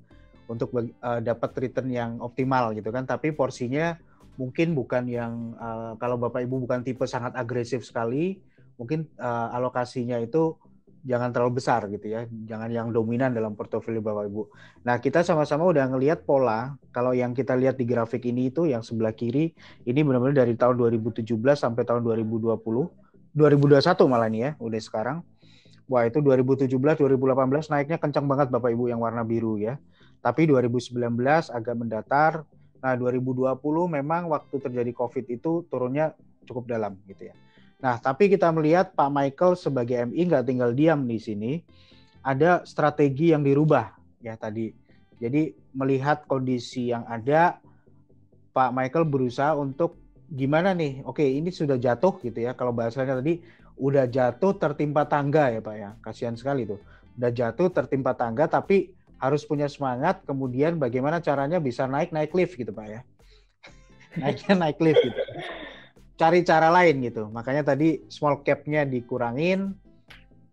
untuk dapat return yang optimal gitu kan. Tapi porsinya mungkin bukan yang kalau Bapak Ibu bukan tipe sangat agresif sekali, mungkin alokasinya itu jangan terlalu besar gitu ya, jangan yang dominan dalam portofolio Bapak Ibu. Nah kita sama-sama udah ngelihat pola, kalau yang kita lihat di grafik ini itu yang sebelah kiri, ini benar-benar dari tahun 2017 sampai tahun 2020, 2021 malah nih ya, udah sekarang. Wah itu 2017, 2018 naiknya kencang banget Bapak Ibu yang warna biru ya. Tapi 2019 agak mendatar, nah 2020 memang waktu terjadi COVID itu turunnya cukup dalam gitu ya. Nah, tapi kita melihat Pak Michael sebagai MI nggak tinggal diam di sini. Ada strategi yang dirubah ya tadi. Jadi melihat kondisi yang ada, Pak Michael berusaha untuk gimana nih? Oke, ini sudah jatuh gitu ya. Kalau bahasanya tadi udah jatuh tertimpa tangga ya Pak ya. Kasihan sekali tuh. Udah jatuh tertimpa tangga tapi harus punya semangat, kemudian bagaimana caranya bisa naik lift gitu Pak ya. naik lift gitu. Cari cara lain gitu. Makanya tadi small cap-nya dikurangin,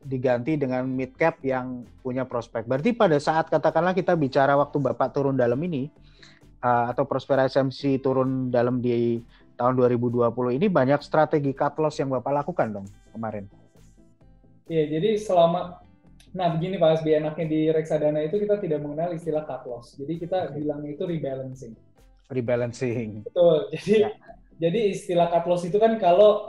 diganti dengan mid cap yang punya prospek. Berarti pada saat katakanlah kita bicara waktu Bapak turun dalam ini, atau Prospera SMC turun dalam di tahun 2020 ini, banyak strategi cut loss yang Bapak lakukan dong kemarin. Iya, jadi begini Pak Hasbi, enaknya di reksadana itu kita tidak mengenal istilah cut loss. Jadi kita bilang itu rebalancing. Betul. Jadi istilah cut loss itu kan kalau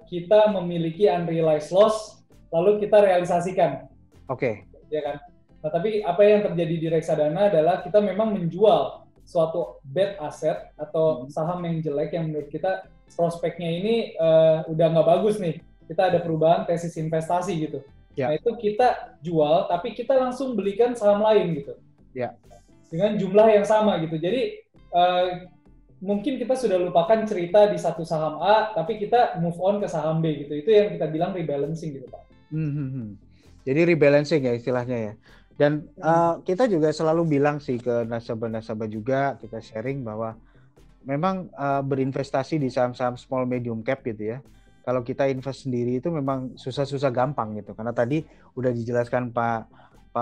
kita memiliki unrealized loss lalu kita realisasikan. Oke. Ya kan. Nah, tapi apa yang terjadi di reksadana adalah kita memang menjual suatu bad asset atau saham yang jelek yang menurut kita prospeknya ini udah nggak bagus nih. Kita ada perubahan tesis investasi gitu. Nah, itu kita jual tapi kita langsung belikan saham lain gitu. Dengan jumlah yang sama gitu. Jadi mungkin kita sudah lupakan cerita di satu saham A, tapi kita move on ke saham B gitu. Itu yang kita bilang rebalancing gitu Pak. Jadi rebalancing ya istilahnya ya. Dan kita juga selalu bilang sih ke nasabah-nasabah juga, kita sharing bahwa memang berinvestasi di saham-saham small medium cap gitu ya. Kalau kita invest sendiri itu memang susah-susah gampang gitu. Karena tadi udah dijelaskan Pak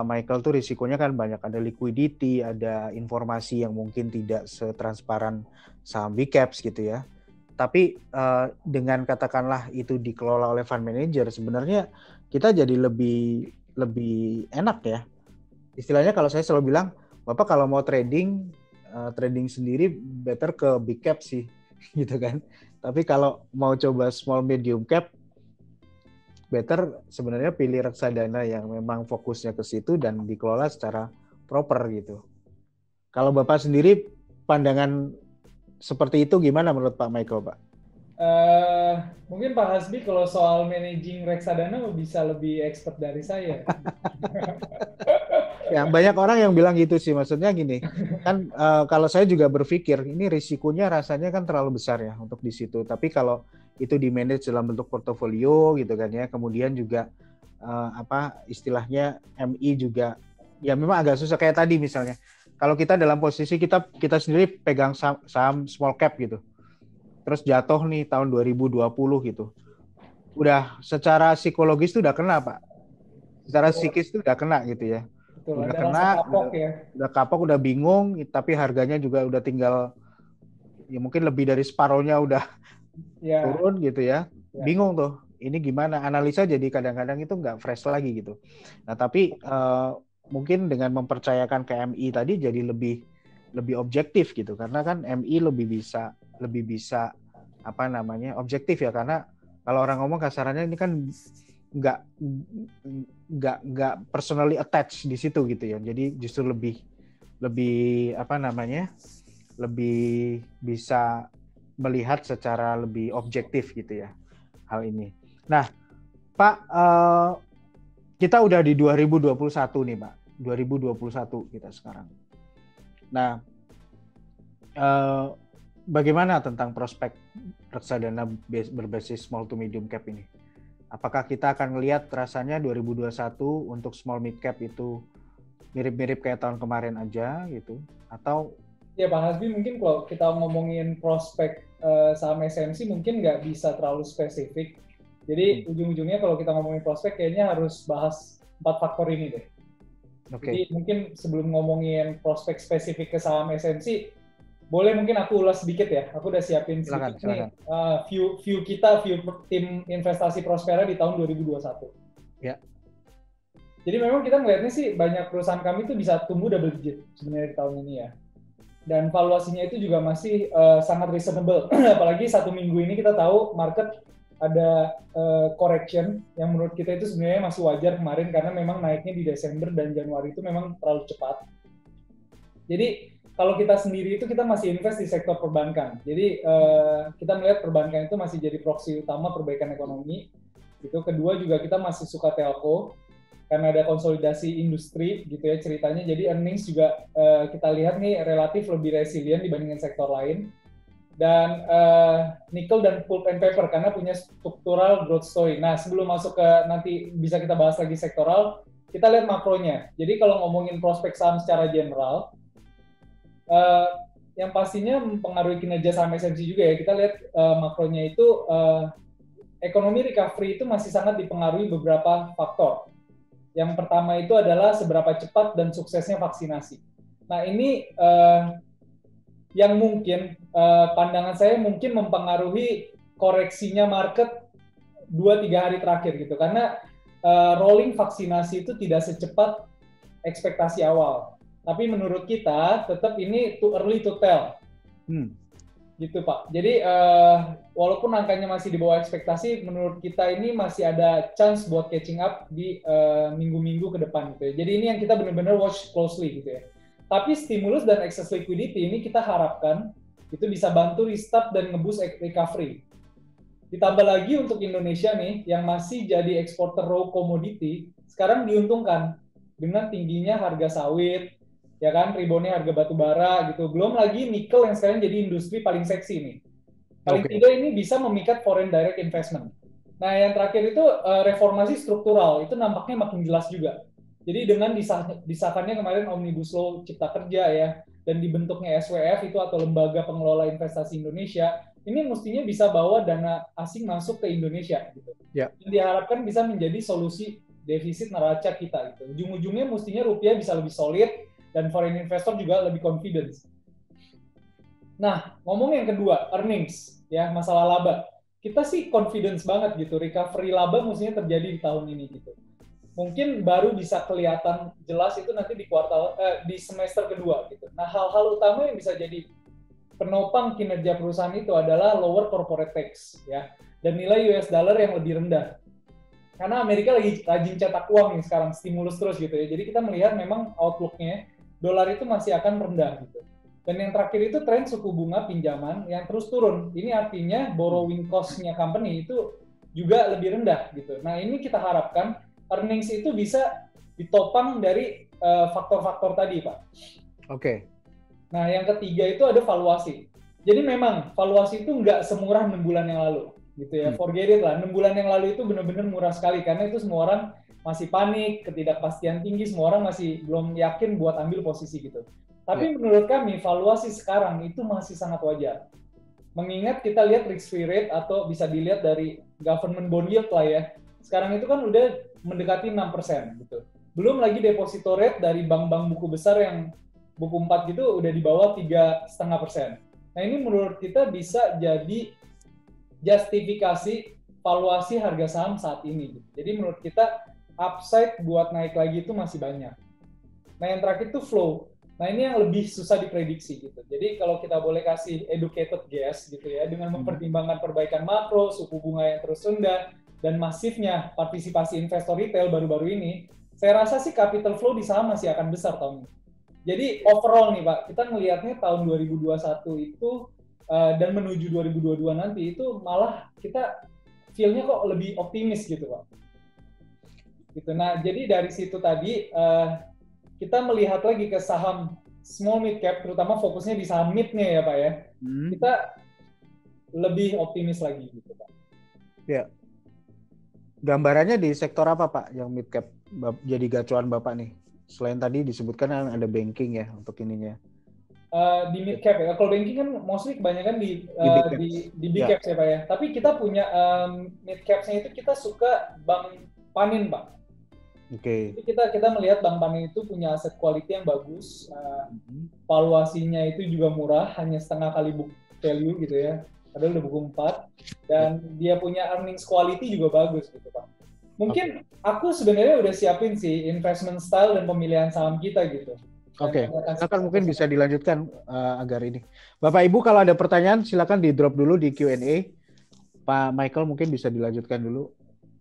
Michael tuh risikonya kan banyak, ada liquidity, ada informasi yang mungkin tidak setransparan saham big caps gitu ya. Tapi dengan katakanlah itu dikelola oleh fund manager, sebenarnya kita jadi lebih enak ya. Istilahnya kalau saya selalu bilang, Bapak kalau mau trading sendiri better ke big cap sih, gitu kan. Tapi kalau mau coba small medium cap, better sebenarnya pilih reksadana yang memang fokusnya ke situ dan dikelola secara proper gitu. Kalau Bapak sendiri pandangan seperti itu gimana menurut Pak Michael, Pak? Mungkin Pak Hasbi kalau soal managing reksadana bisa lebih expert dari saya. Ya, banyak orang yang bilang gitu sih, maksudnya gini, kan kalau saya juga berpikir ini risikonya rasanya kan terlalu besar ya untuk di situ. Tapi kalau itu di manage dalam bentuk portofolio gitu kan ya, kemudian juga istilahnya MI juga ya memang agak susah kayak tadi misalnya. Kalau kita dalam posisi kita sendiri pegang saham small cap gitu, terus jatuh nih tahun 2020 gitu, udah secara psikologis tuh udah kena Pak, secara psikis tuh udah kena gitu ya. Betul, udah ada kena, udah kapok, udah bingung, tapi harganya juga udah tinggal ya mungkin lebih dari separohnya udah turun gitu ya. Bingung tuh, ini gimana? Analisa jadi kadang-kadang itu nggak fresh lagi gitu. Nah tapi mungkin dengan mempercayakan ke MI tadi jadi lebih objektif gitu, karena kan MI lebih bisa objektif ya, karena kalau orang ngomong kasarannya ini kan nggak personally attached di situ gitu ya. Jadi justru lebih lebih bisa melihat secara lebih objektif gitu ya hal ini. Nah, Pak, kita udah di 2021 nih, Pak. 2021 kita sekarang. Nah, bagaimana tentang prospek reksadana berbasis small to medium cap ini? Apakah kita akan melihat rasanya 2021 untuk small mid cap itu mirip-mirip kayak tahun kemarin aja gitu? Atau ya Pak Hasbi, mungkin kalau kita ngomongin prospek saham SMC mungkin nggak bisa terlalu spesifik. Jadi ujung-ujungnya kalau kita ngomongin prospek kayaknya harus bahas 4 faktor ini deh. Jadi mungkin sebelum ngomongin prospek spesifik ke saham SMC, boleh mungkin aku ulas sedikit ya. Aku udah siapin sedikit nih view tim investasi Prospera di tahun 2021. Ya. Jadi memang kita melihatnya sih banyak perusahaan kami itu bisa tumbuh double digit sebenarnya di tahun ini ya. Dan valuasinya itu juga masih sangat reasonable. Apalagi 1 minggu ini kita tahu market ada correction yang menurut kita itu sebenarnya masih wajar kemarin karena memang naiknya di Desember dan Januari itu memang terlalu cepat. Jadi kalau kita sendiri itu kita masih invest di sektor perbankan. Jadi kita melihat perbankan itu masih jadi proksi utama perbaikan ekonomi. Itu kedua juga kita masih suka telco karena ada konsolidasi industri gitu ya ceritanya. Jadi earnings juga kita lihat nih relatif lebih resilient dibandingkan sektor lain. Dan nickel dan pulp and paper karena punya struktural growth story. Nah sebelum masuk ke nanti bisa kita bahas lagi sektoral, kita lihat makronya. Jadi kalau ngomongin prospek saham secara general, yang pastinya mempengaruhi kinerja saham SMC juga ya. Kita lihat makronya itu ekonomi recovery itu masih sangat dipengaruhi beberapa faktor. Yang pertama itu adalah seberapa cepat dan suksesnya vaksinasi. Nah ini yang mungkin pandangan saya mungkin mempengaruhi koreksinya market 2-3 hari terakhir gitu. Karena rolling vaksinasi itu tidak secepat ekspektasi awal. Tapi menurut kita tetap ini too early to tell. Gitu Pak. Jadi walaupun angkanya masih di bawah ekspektasi, menurut kita ini masih ada chance buat catching up di minggu-minggu ke depan gitu ya. Jadi ini yang kita benar-benar watch closely gitu ya. Tapi stimulus dan excess liquidity ini kita harapkan itu bisa bantu restart dan ngeboost recovery. Ditambah lagi untuk Indonesia nih, yang masih jadi eksporter raw commodity, sekarang diuntungkan dengan tingginya harga sawit, ya kan, reboundnya harga batu bara gitu. Belum lagi nikel yang sekarang jadi industri paling seksi nih. Paling tidak ini bisa memikat foreign direct investment. Nah yang terakhir itu reformasi struktural, itu nampaknya makin jelas juga. Jadi dengan disahkannya kemarin Omnibus Law Cipta Kerja ya, dan dibentuknya SWF itu atau Lembaga Pengelola Investasi Indonesia, ini mestinya bisa bawa dana asing masuk ke Indonesia gitu. Ya. Dan diharapkan bisa menjadi solusi defisit neraca kita gitu. Ujung-ujungnya mestinya rupiah bisa lebih solid dan foreign investor juga lebih confidence. Nah, ngomong yang kedua, earnings ya, masalah laba. Kita sih confidence banget gitu, recovery laba mestinya terjadi di tahun ini gitu. Mungkin baru bisa kelihatan jelas itu nanti di di semester kedua gitu. Nah, hal-hal utama yang bisa jadi penopang kinerja perusahaan itu adalah lower corporate tax ya, dan nilai US dollar yang lebih rendah. Karena Amerika lagi rajin cetak uang nih sekarang, stimulus terus gitu ya. Jadi kita melihat memang outlook-nya dolar itu masih akan rendah gitu. Dan yang terakhir itu tren suku bunga pinjaman yang terus turun. Ini artinya borrowing cost-nya company itu juga lebih rendah gitu. Nah, ini kita harapkan earnings itu bisa ditopang dari faktor-faktor tadi, Pak. Oke. Nah, yang ketiga itu ada valuasi. Jadi memang valuasi itu nggak semurah 6 bulan yang lalu, gitu ya. Forget it lah, 6 bulan yang lalu itu benar-benar murah sekali, karena itu semua orang masih panik, ketidakpastian tinggi, semua orang masih belum yakin buat ambil posisi gitu. Tapi menurut kami, valuasi sekarang itu masih sangat wajar. Mengingat kita lihat risk-free rate atau bisa dilihat dari government bond yield lah ya. Sekarang itu kan udah mendekati 6% gitu. Belum lagi deposito rate dari bank-bank buku besar yang buku 4 gitu udah di bawah 3,5%. Nah ini menurut kita bisa jadi justifikasi valuasi harga saham saat ini. Jadi menurut kita upside buat naik lagi itu masih banyak. Nah yang terakhir itu flow. Nah ini yang lebih susah diprediksi gitu. Jadi kalau kita boleh kasih educated guess gitu ya, dengan mempertimbangkan perbaikan makro, suku bunga yang terus rendah, dan masifnya partisipasi investor retail baru-baru ini, saya rasa sih capital flow di saham masih akan besar tahun ini. Jadi overall nih Pak, kita ngelihatnya tahun 2021 itu dan menuju 2022 nanti itu malah kita feel-nya kok lebih optimis gitu Pak. Gitu. Nah jadi dari situ tadi kita melihat lagi ke saham small mid cap, terutama fokusnya di saham mid-nya ya Pak ya. Kita lebih optimis lagi gitu Pak. Ya. Gambarannya di sektor apa Pak yang mid cap jadi gacuan Bapak nih? Selain tadi disebutkan ada banking ya untuk ininya. Di mid cap ya. Kalau banking kan mostly kebanyakan di big cap ya Pak ya. Tapi kita punya mid cap-nya itu kita suka Bank Panin Pak. Oke. Kita melihat Bank Panin itu punya aset quality yang bagus, valuasinya itu juga murah, hanya setengah kali book value gitu ya. Padahal udah buku 4, dan dia punya earnings quality juga bagus gitu Pak. Mungkin aku sebenarnya udah siapin sih investment style dan pemilihan saham kita gitu. Oke, silakan mungkin bisa dilanjutkan agar ini. Bapak Ibu kalau ada pertanyaan silakan di drop dulu di Q&A. Pak Michael mungkin bisa dilanjutkan dulu.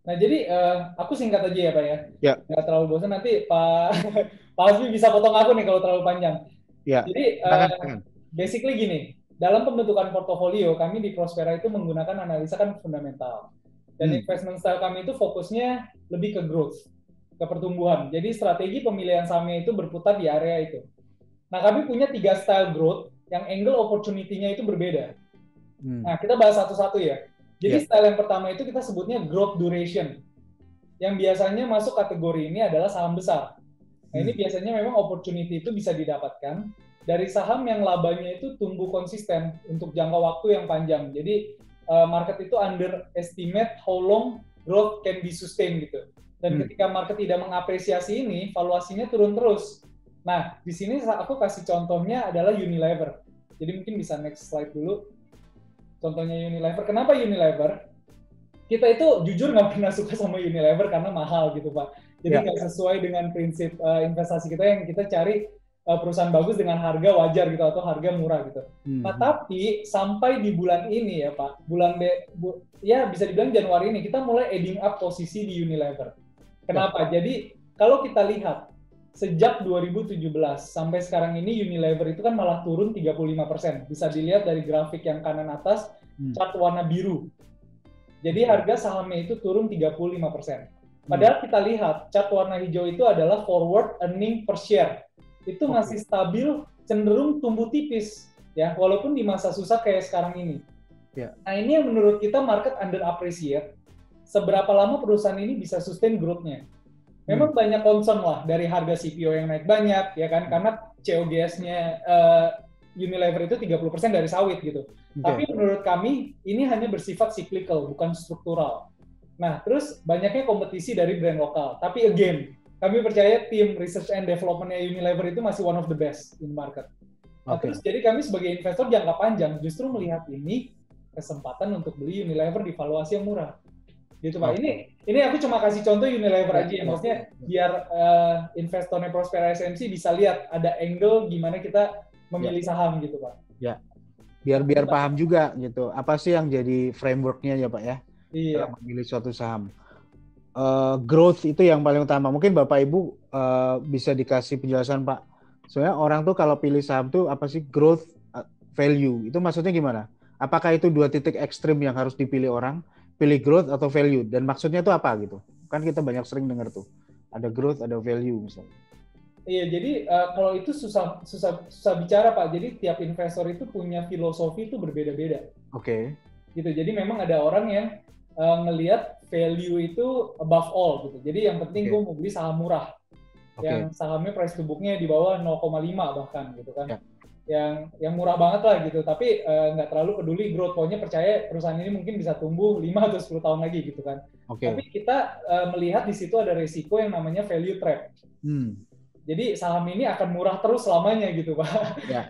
Nah jadi aku singkat aja ya Pak ya. Ya. Nggak terlalu bosan, nanti Pak Hasbi bisa potong aku nih kalau terlalu panjang. Ya. Jadi basically gini, dalam pembentukan portofolio kami di Prospera itu menggunakan analisa kan fundamental. Dan investment style kami itu fokusnya lebih ke growth, ke pertumbuhan. Jadi strategi pemilihan sahamnya itu berputar di area itu. Nah kami punya 3 style growth yang angle opportunity-nya itu berbeda. Nah kita bahas satu-satu ya. Jadi style yang pertama itu kita sebutnya growth duration. yang biasanya masuk kategori ini adalah saham besar. Nah, ini biasanya memang opportunity itu bisa didapatkan dari saham yang labanya itu tumbuh konsisten untuk jangka waktu yang panjang. Jadi market itu underestimate how long growth can be sustained gitu. Dan ketika market tidak mengapresiasi ini, valuasinya turun terus. Nah, di sini aku kasih contohnya adalah Unilever. Jadi mungkin bisa next slide dulu. Contohnya Unilever. Kenapa Unilever? Kita itu jujur nggak pernah suka sama Unilever karena mahal gitu Pak. Jadi nggak sesuai dengan prinsip investasi kita yang kita cari perusahaan bagus dengan harga wajar gitu atau harga murah gitu. Nah tapi sampai di bulan ini ya Pak, ya bisa dibilang Januari ini kita mulai adding up posisi di Unilever. Kenapa? Jadi kalau kita lihat sejak 2017 sampai sekarang ini Unilever itu kan malah turun 35%. Bisa dilihat dari grafik yang kanan atas, chart warna biru. Jadi harga sahamnya itu turun 35%. Padahal kita lihat chart warna hijau itu adalah forward earning per share. Itu masih stabil, cenderung tumbuh tipis ya, walaupun di masa susah kayak sekarang ini. Nah, ini yang menurut kita market under appreciate. Seberapa lama perusahaan ini bisa sustain growth-nya? Memang banyak concern lah dari harga CPO yang naik banyak ya kan, karena COGS-nya Unilever itu 30% dari sawit gitu. Tapi menurut kami ini hanya bersifat cyclical, bukan struktural. Nah, terus banyaknya kompetisi dari brand lokal. Tapi again, kami percaya tim research and development-nya Unilever itu masih one of the best in market. Nah, terus jadi kami sebagai investor jangka panjang justru melihat ini kesempatan untuk beli Unilever di valuasi yang murah. Gitu Pak. Ini aku cuma kasih contoh Unilever aja ya. Maksudnya biar investornya Prospera SMC bisa lihat ada angle gimana kita memilih saham gitu Pak. Ya. Biar paham juga gitu. Apa sih yang jadi framework-nya ya Pak ya? Dalam memilih suatu saham. Growth itu yang paling utama. Mungkin Bapak Ibu bisa dikasih penjelasan Pak. Soalnya orang tuh kalau pilih saham tuh apa sih growth value? Itu maksudnya gimana? Apakah itu dua titik ekstrim yang harus dipilih orang? Pilih growth atau value? Dan maksudnya itu apa gitu? Kan kita banyak sering dengar tuh. Ada growth, ada value misalnya. Iya, jadi kalau itu susah bicara Pak. Jadi tiap investor itu punya filosofi itu berbeda-beda. Oke. Gitu. Jadi memang ada orang yang ngelihat value itu above all gitu. Jadi yang penting gue mau beli saham murah. Yang sahamnya price to book-nya di bawah 0,5 bahkan gitu kan. Yang murah banget lah gitu. Tapi nggak terlalu peduli growth. Pokoknya percaya perusahaan ini mungkin bisa tumbuh 5 atau 10 tahun lagi gitu kan. Tapi kita melihat di situ ada resiko yang namanya value trap. Jadi saham ini akan murah terus selamanya gitu Pak.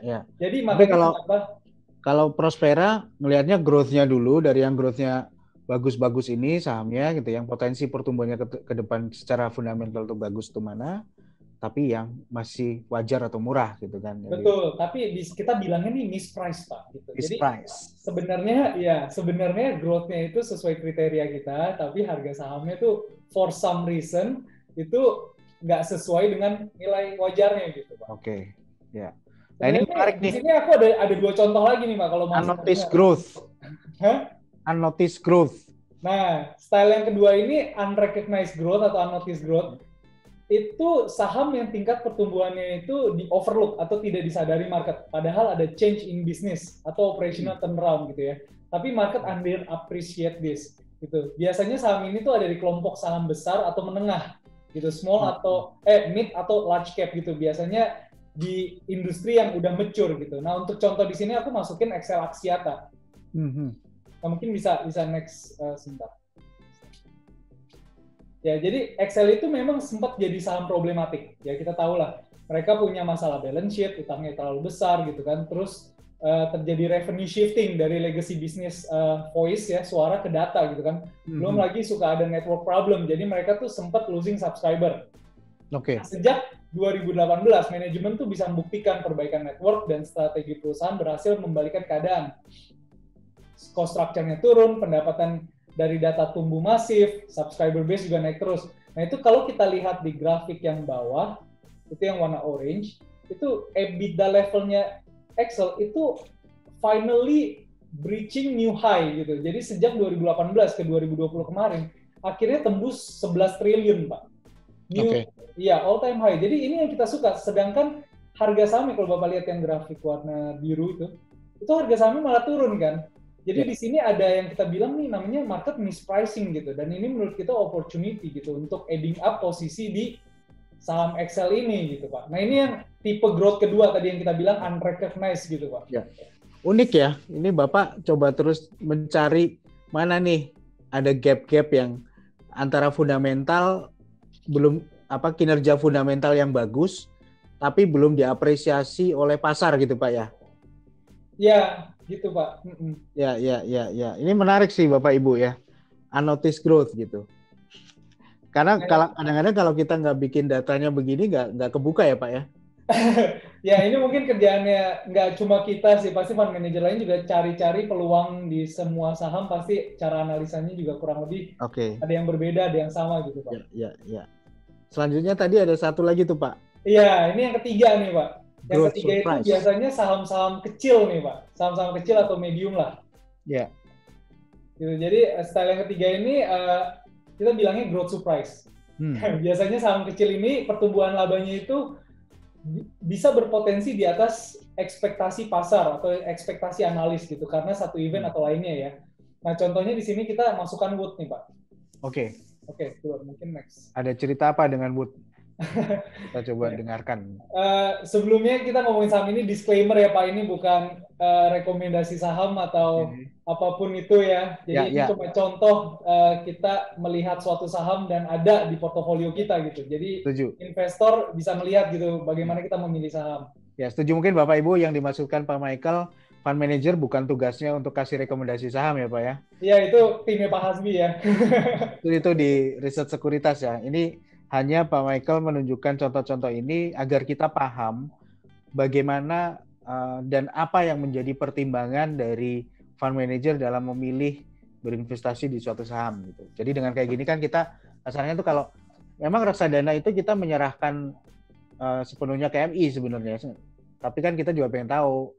Ya. Jadi makanya kalau Prospera ngelihatnya growth-nya dulu, dari yang growth-nya bagus-bagus ini sahamnya gitu, yang potensi pertumbuhannya ke depan secara fundamental tuh bagus tuh mana, tapi yang masih wajar atau murah gitu kan. Betul, tapi kita bilangnya nih misprice Pak. Gitu. Jadi sebenarnya growth-nya itu sesuai kriteria kita, tapi harga sahamnya tuh for some reason itu nggak sesuai dengan nilai wajarnya gitu Pak. Ya. Nah ini menarik nih. Di sini aku ada dua contoh lagi nih Pak kalau mau. Unnoticed growth. Unnoticed growth. Nah, style yang kedua ini unrecognized growth atau unnoticed growth. Itu saham yang tingkat pertumbuhannya itu di overlook atau tidak disadari market. Padahal ada change in business atau operational turnaround gitu ya. Tapi market under appreciate this gitu. Biasanya saham ini tuh ada di kelompok saham besar atau menengah gitu, small atau mid atau large cap gitu. Biasanya di industri yang udah mature gitu. Nah, untuk contoh di sini aku masukin Excel Axiata. Nah, mungkin bisa next sebentar. Ya, jadi Excel itu memang sempat jadi saham problematik. Ya, kita tahu lah. Mereka punya masalah balance sheet, utangnya terlalu besar gitu kan. Terus terjadi revenue shifting dari legacy bisnis voice ya, suara ke data gitu kan. Belum lagi suka ada network problem. Jadi mereka tuh sempat losing subscriber. Sejak 2018, manajemen tuh bisa membuktikan perbaikan network dan strategi perusahaan berhasil membalikan keadaan. Cost structure-nya turun, pendapatan dari data tumbuh masif, subscriber base juga naik terus. Nah itu kalau kita lihat di grafik yang bawah, itu yang warna orange, itu EBITDA levelnya Excel itu finally breaching new high gitu. Jadi sejak 2018 ke 2020 kemarin, akhirnya tembus 11 triliun Pak. Iya, all time high. Jadi ini yang kita suka. Sedangkan harga sahamnya, kalau Bapak lihat yang grafik warna biru itu harga sahamnya malah turun kan. Jadi di sini ada yang kita bilang nih namanya market mispricing gitu, dan ini menurut kita opportunity gitu untuk adding up posisi di saham Excel ini gitu Pak. Nah ini yang tipe growth kedua tadi yang kita bilang unrecognized gitu Pak. Ya. Unik ya, ini Bapak coba terus mencari mana nih ada gap-gap yang antara fundamental belum kinerja fundamental yang bagus tapi belum diapresiasi oleh pasar gitu Pak ya. Ya, gitu Pak. Ya. Ini menarik sih Bapak Ibu ya. Unnoticed growth gitu. Karena kadang-kadang kalau kita nggak bikin datanya begini nggak kebuka ya Pak ya. Ya ini mungkin kerjaannya nggak cuma kita sih, pasti fund manager lain juga cari-cari peluang di semua saham, pasti cara analisanya juga kurang lebih ada yang berbeda, ada yang sama gitu Pak. Ya. Selanjutnya tadi ada satu lagi tuh Pak. Iya, ini yang ketiga nih Pak. Yang Growth ketiga surprise. itu biasanya saham-saham kecil nih Pak, saham-saham kecil atau medium lah. Ya. Gitu. Jadi style yang ketiga ini kita bilangnya growth surprise. Biasanya saham kecil ini pertumbuhan labanya itu bisa berpotensi di atas ekspektasi pasar atau ekspektasi analis gitu karena satu event atau lainnya ya. Nah contohnya di sini kita masukkan Wood nih Pak. Oke, mungkin next. Ada cerita apa dengan Wood? Kita coba dengarkan. Sebelumnya kita ngomongin saham ini disclaimer ya Pak, ini bukan rekomendasi saham atau apapun itu ya. Jadi ini cuma contoh kita melihat suatu saham dan ada di portofolio kita gitu. Jadi investor bisa melihat gitu bagaimana kita memilih saham. Ya, setuju. Mungkin Bapak Ibu yang dimaksudkan Pak Michael, fund manager bukan tugasnya untuk kasih rekomendasi saham ya Pak ya? Iya, itu timnya Pak Hasbi ya. Itu di riset sekuritas ya. Ini hanya Pak Michael menunjukkan contoh-contoh ini agar kita paham bagaimana dan apa yang menjadi pertimbangan dari fund manager dalam memilih berinvestasi di suatu saham gitu. Jadi dengan kayak gini kan kita asalnya tuh kalau memang reksadana itu kita menyerahkan sepenuhnya ke MI sebenarnya. Tapi kan kita juga pengen tahu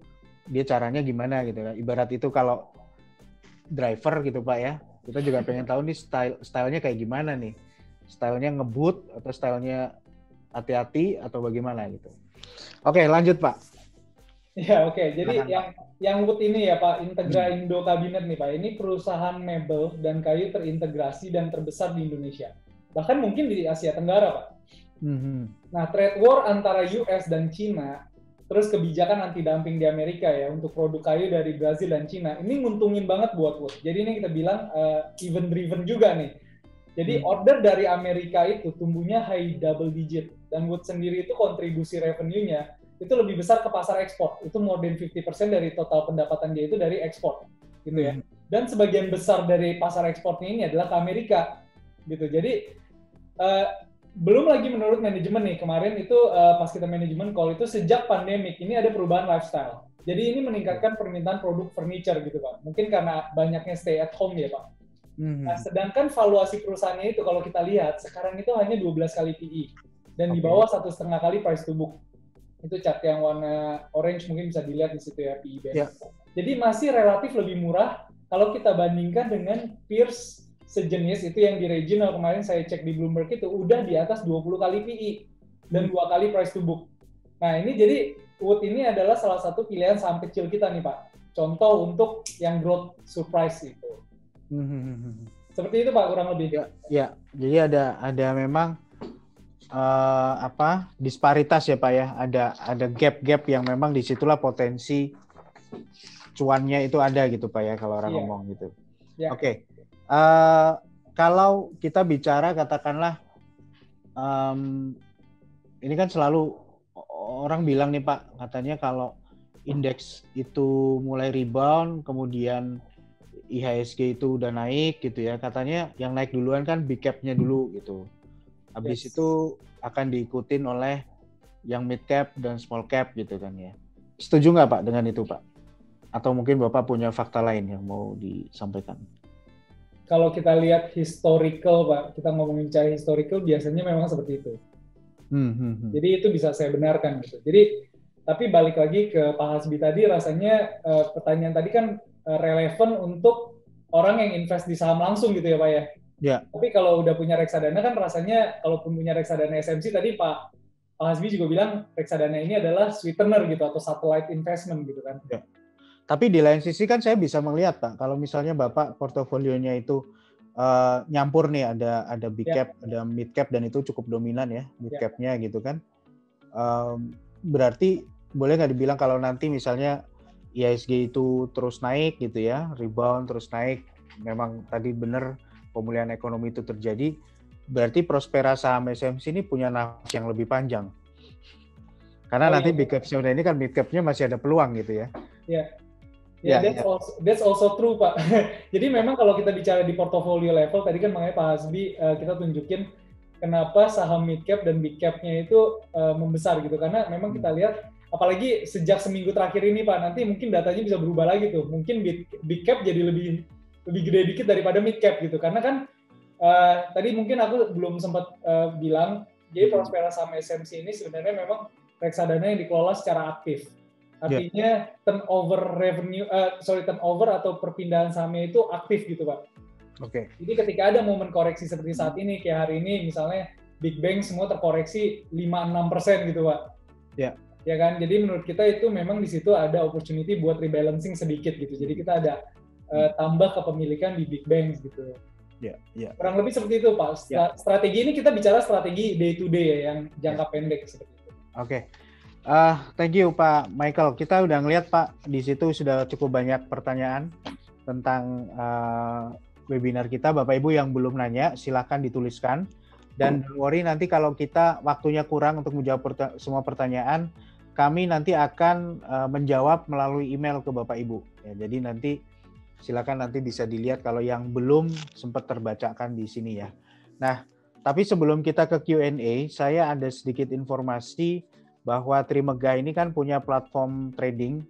dia caranya gimana gitu kan. Ibarat itu kalau driver gitu Pak ya. Kita juga pengen tahu nih stylenya kayak gimana nih. Stylenya ngebut atau stylenya hati-hati atau bagaimana gitu. Oke, lanjut Pak. Ya, oke. Jadi yang Wood ini ya Pak, Integra Indo Kabinet nih Pak. Ini perusahaan mebel dan kayu terintegrasi dan terbesar di Indonesia. Bahkan mungkin di Asia Tenggara Pak. Nah, trade war antara US dan Cina, terus kebijakan anti-dumping di Amerika ya untuk produk kayu dari Brazil dan Cina, ini nguntungin banget buat Wood. Jadi ini kita bilang event driven juga nih. Jadi order dari Amerika itu tumbuhnya high double digit, dan Wood sendiri itu kontribusi revenue-nya itu lebih besar ke pasar ekspor. Itu more than 50% dari total pendapatan dia itu dari ekspor gitu ya. Dan sebagian besar dari pasar ekspornya ini adalah ke Amerika gitu. Jadi belum lagi menurut manajemen nih, kemarin itu pas kita manajemen call itu sejak pandemik ini ada perubahan lifestyle. Jadi ini meningkatkan permintaan produk furniture gitu Pak. Mungkin karena banyaknya stay at home ya Pak. Nah, sedangkan valuasi perusahaannya itu kalau kita lihat sekarang itu hanya 12 kali PE dan di bawah 1,5 kali price to book. Itu chart yang warna orange mungkin bisa dilihat di situ ya PE. Jadi masih relatif lebih murah kalau kita bandingkan dengan peers sejenis itu yang di regional kemarin saya cek di Bloomberg itu udah di atas 20 kali PE dan 2 kali price to book. Nah, ini jadi Wood ini adalah salah satu pilihan saham kecil kita nih Pak. Contoh untuk yang growth surprise itu. Seperti itu Pak kurang lebih. Ya. Jadi ada memang disparitas ya Pak ya. Ada gap-gap yang memang disitulah potensi cuannya itu ada gitu Pak ya kalau orang ngomong gitu. Oke. Kalau kita bicara katakanlah ini kan selalu orang bilang nih Pak, katanya kalau indeks itu mulai rebound kemudian IHSG itu udah naik gitu ya, katanya yang naik duluan kan big cap-nya dulu gitu. Habis itu akan diikutin oleh yang mid cap dan small cap gitu kan ya. Setuju nggak Pak dengan itu Pak? Atau mungkin Bapak punya fakta lain yang mau disampaikan? Kalau kita lihat historical Pak, kita ngomongin cara historical biasanya memang seperti itu. Jadi itu bisa saya benarkan gitu. Jadi tapi balik lagi ke Pak Hasbi tadi, rasanya pertanyaan tadi kan relevan untuk orang yang invest di saham langsung gitu ya Pak ya. Tapi kalau udah punya reksadana kan rasanya, kalaupun punya reksadana SMC tadi Pak Hasbi juga bilang reksadana ini adalah sweetener gitu atau satellite investment gitu kan. Tapi di lain sisi kan saya bisa melihat Pak, kalau misalnya Bapak portofolionya itu nyampur nih, ada big cap, ada mid cap, dan itu cukup dominan ya mid capnya gitu kan. Berarti boleh nggak dibilang kalau nanti misalnya IHSG itu terus naik gitu ya, rebound terus naik, memang tadi benar pemulihan ekonomi itu terjadi, berarti Prospera saham SMC ini punya nafas yang lebih panjang. Karena nanti big cap-nya ini kan mid cap-nya masih ada peluang gitu ya. That's also true Pak. Jadi memang kalau kita bicara di portofolio level, tadi kan makanya Pak Hasbi kita tunjukin kenapa saham mid cap dan big cap-nya itu membesar gitu. Karena memang kita lihat, apalagi sejak seminggu terakhir ini Pak, nanti mungkin datanya bisa berubah lagi tuh. Mungkin big cap jadi lebih gede dikit daripada mid cap gitu. Karena kan tadi mungkin aku belum sempat bilang, jadi Prospera saham SMC ini sebenarnya memang reksadana yang dikelola secara aktif. Artinya turnover atau perpindahan sahamnya itu aktif gitu Pak. Oke. Jadi ketika ada momen koreksi seperti saat ini, kayak hari ini misalnya Big Bang semua terkoreksi 5-6% gitu Pak. Ya kan, jadi menurut kita itu memang di situ ada opportunity buat rebalancing sedikit gitu. Jadi kita ada tambah kepemilikan di Big Bang gitu. Kurang lebih seperti itu Pak. Strategi ini kita bicara strategi day to day ya, yang jangka pendek seperti itu. Oke. Thank you Pak Michael. Kita udah ngeliat Pak, di situ sudah cukup banyak pertanyaan tentang webinar kita. Bapak Ibu yang belum nanya, silakan dituliskan. Dan don't worry, nanti kalau kita waktunya kurang untuk menjawab semua pertanyaan, kami nanti akan menjawab melalui email ke Bapak Ibu. Ya, jadi nanti silakan nanti bisa dilihat kalau yang belum sempat terbacakan di sini ya. Nah, tapi sebelum kita ke Q&A, saya ada sedikit informasi bahwa Trimegah ini kan punya platform trading,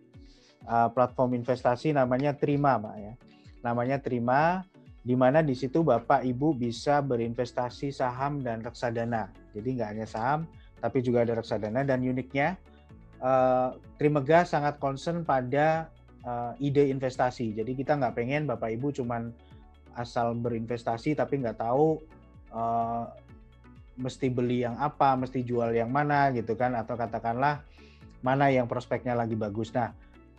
platform investasi namanya Trima, Pak ya. Namanya Trima, di mana di situ Bapak Ibu bisa berinvestasi saham dan reksadana. Jadi nggak hanya saham, tapi juga ada reksadana. Dan uniknya, Trimegah sangat concern pada ide investasi. Jadi kita nggak pengen Bapak Ibu cuman asal berinvestasi tapi nggak tahu mesti beli yang apa, mesti jual yang mana gitu kan, atau katakanlah mana yang prospeknya lagi bagus. Nah,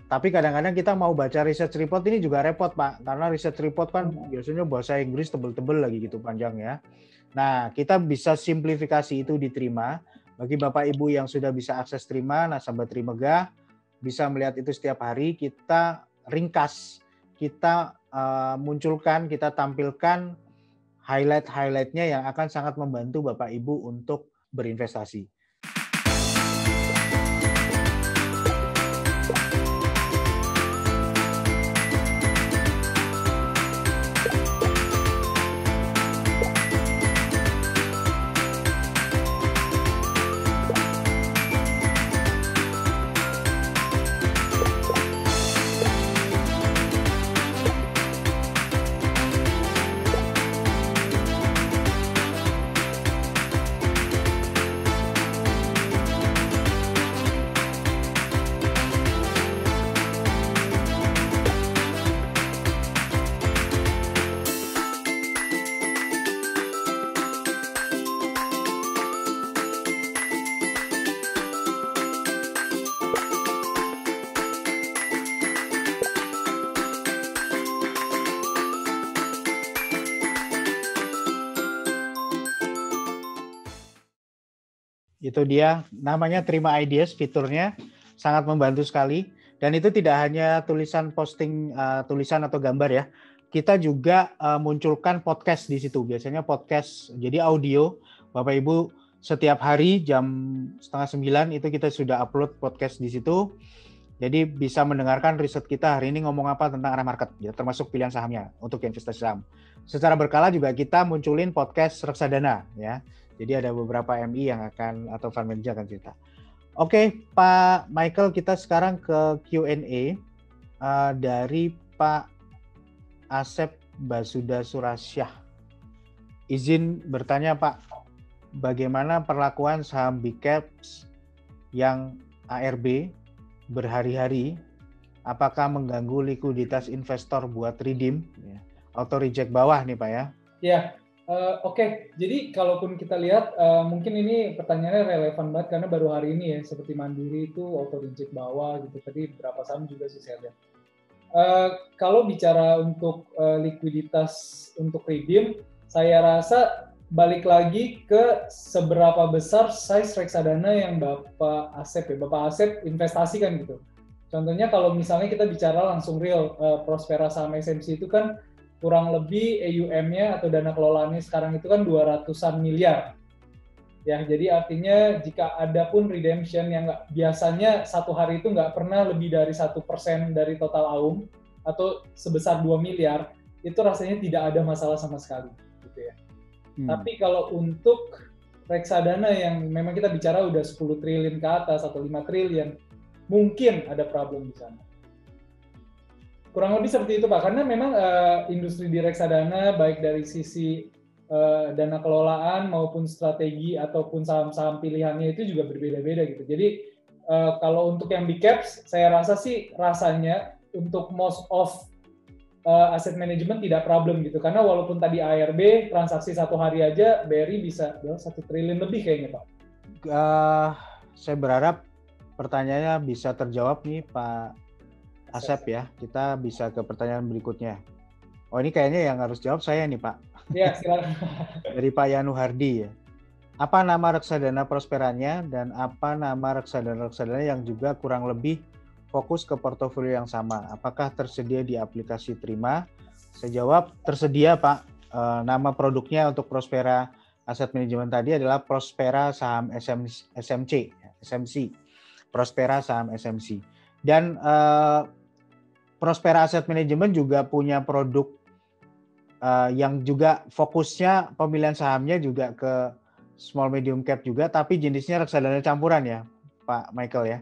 tapi kadang-kadang kita mau baca research report ini juga repot Pak, karena research report kan biasanya bahasa Inggris tebel-tebel lagi gitu panjang ya. Nah, kita bisa simplifikasi itu diterima. Bagi Bapak Ibu yang sudah bisa akses Trima, nasabah Trimegah, bisa melihat itu setiap hari, kita ringkas, kita munculkan, kita tampilkan highlight-highlightnya yang akan sangat membantu Bapak Ibu untuk berinvestasi. Itu dia, namanya Trima Ideas, fiturnya sangat membantu sekali. Dan itu tidak hanya tulisan posting, tulisan atau gambar ya. Kita juga munculkan podcast di situ. Biasanya podcast, jadi audio. Bapak Ibu setiap hari jam 8:30 itu kita sudah upload podcast di situ. Jadi bisa mendengarkan riset kita hari ini ngomong apa tentang arah market, ya, termasuk pilihan sahamnya untuk investasi saham. Secara berkala juga kita munculin podcast reksadana, ya. Jadi ada beberapa MI yang akan atau fund manager akan cerita. Oke, Pak Michael, kita sekarang ke Q&A dari Pak Asep Basuda Surasyah. Izin bertanya Pak, bagaimana perlakuan saham big caps yang ARB berhari-hari? Apakah mengganggu likuiditas investor buat redeem? Auto reject bawah nih Pak ya? Ya. Oke, jadi kalaupun kita lihat, mungkin ini pertanyaannya relevan banget karena baru hari ini ya, seperti Mandiri itu auto reject bawah gitu, tadi berapa saham juga sih saya lihat. Kalau bicara untuk likuiditas untuk redeem, saya rasa balik lagi ke seberapa besar size reksadana yang Bapak Asep investasikan gitu. Contohnya kalau misalnya kita bicara langsung real, Prospera saham SMC itu kan kurang lebih AUM-nya atau dana kelolaannya sekarang itu kan 200-an miliar. Ya, jadi artinya jika ada pun redemption yang biasanya satu hari itu nggak pernah lebih dari 1% dari total AUM atau sebesar 2 miliar, itu rasanya tidak ada masalah sama sekali, gitu ya. Tapi kalau untuk reksadana yang memang kita bicara udah 10 triliun ke atas atau 5 triliun, mungkin ada problem di sana. Kurang lebih seperti itu Pak, karena memang industri di reksadana baik dari sisi dana kelolaan maupun strategi ataupun saham-saham pilihannya itu juga berbeda-beda gitu. Jadi kalau untuk yang big caps, saya rasa sih rasanya untuk most of asset management tidak problem gitu. Karena walaupun tadi ARB transaksi satu hari aja BRI bisa 1 triliun lebih kayaknya Pak. Saya berharap pertanyaannya bisa terjawab nih Pak Asep ya. Kita bisa ke pertanyaan berikutnya. Oh ini kayaknya yang harus jawab saya nih Pak. Ya silakan. Dari Pak Yanu Hardi ya. Apa nama reksadana Prosperanya dan apa nama reksadana yang juga kurang lebih fokus ke portofolio yang sama? Apakah tersedia di aplikasi Trima? Saya jawab tersedia Pak. Nama produknya untuk Prospera Asset Management tadi adalah Prospera Saham SMC. Prospera Saham SMC. Dan Prospera Asset Management juga punya produk yang juga fokusnya pemilihan sahamnya juga ke small medium cap juga, tapi jenisnya reksadana campuran ya, Pak Michael ya.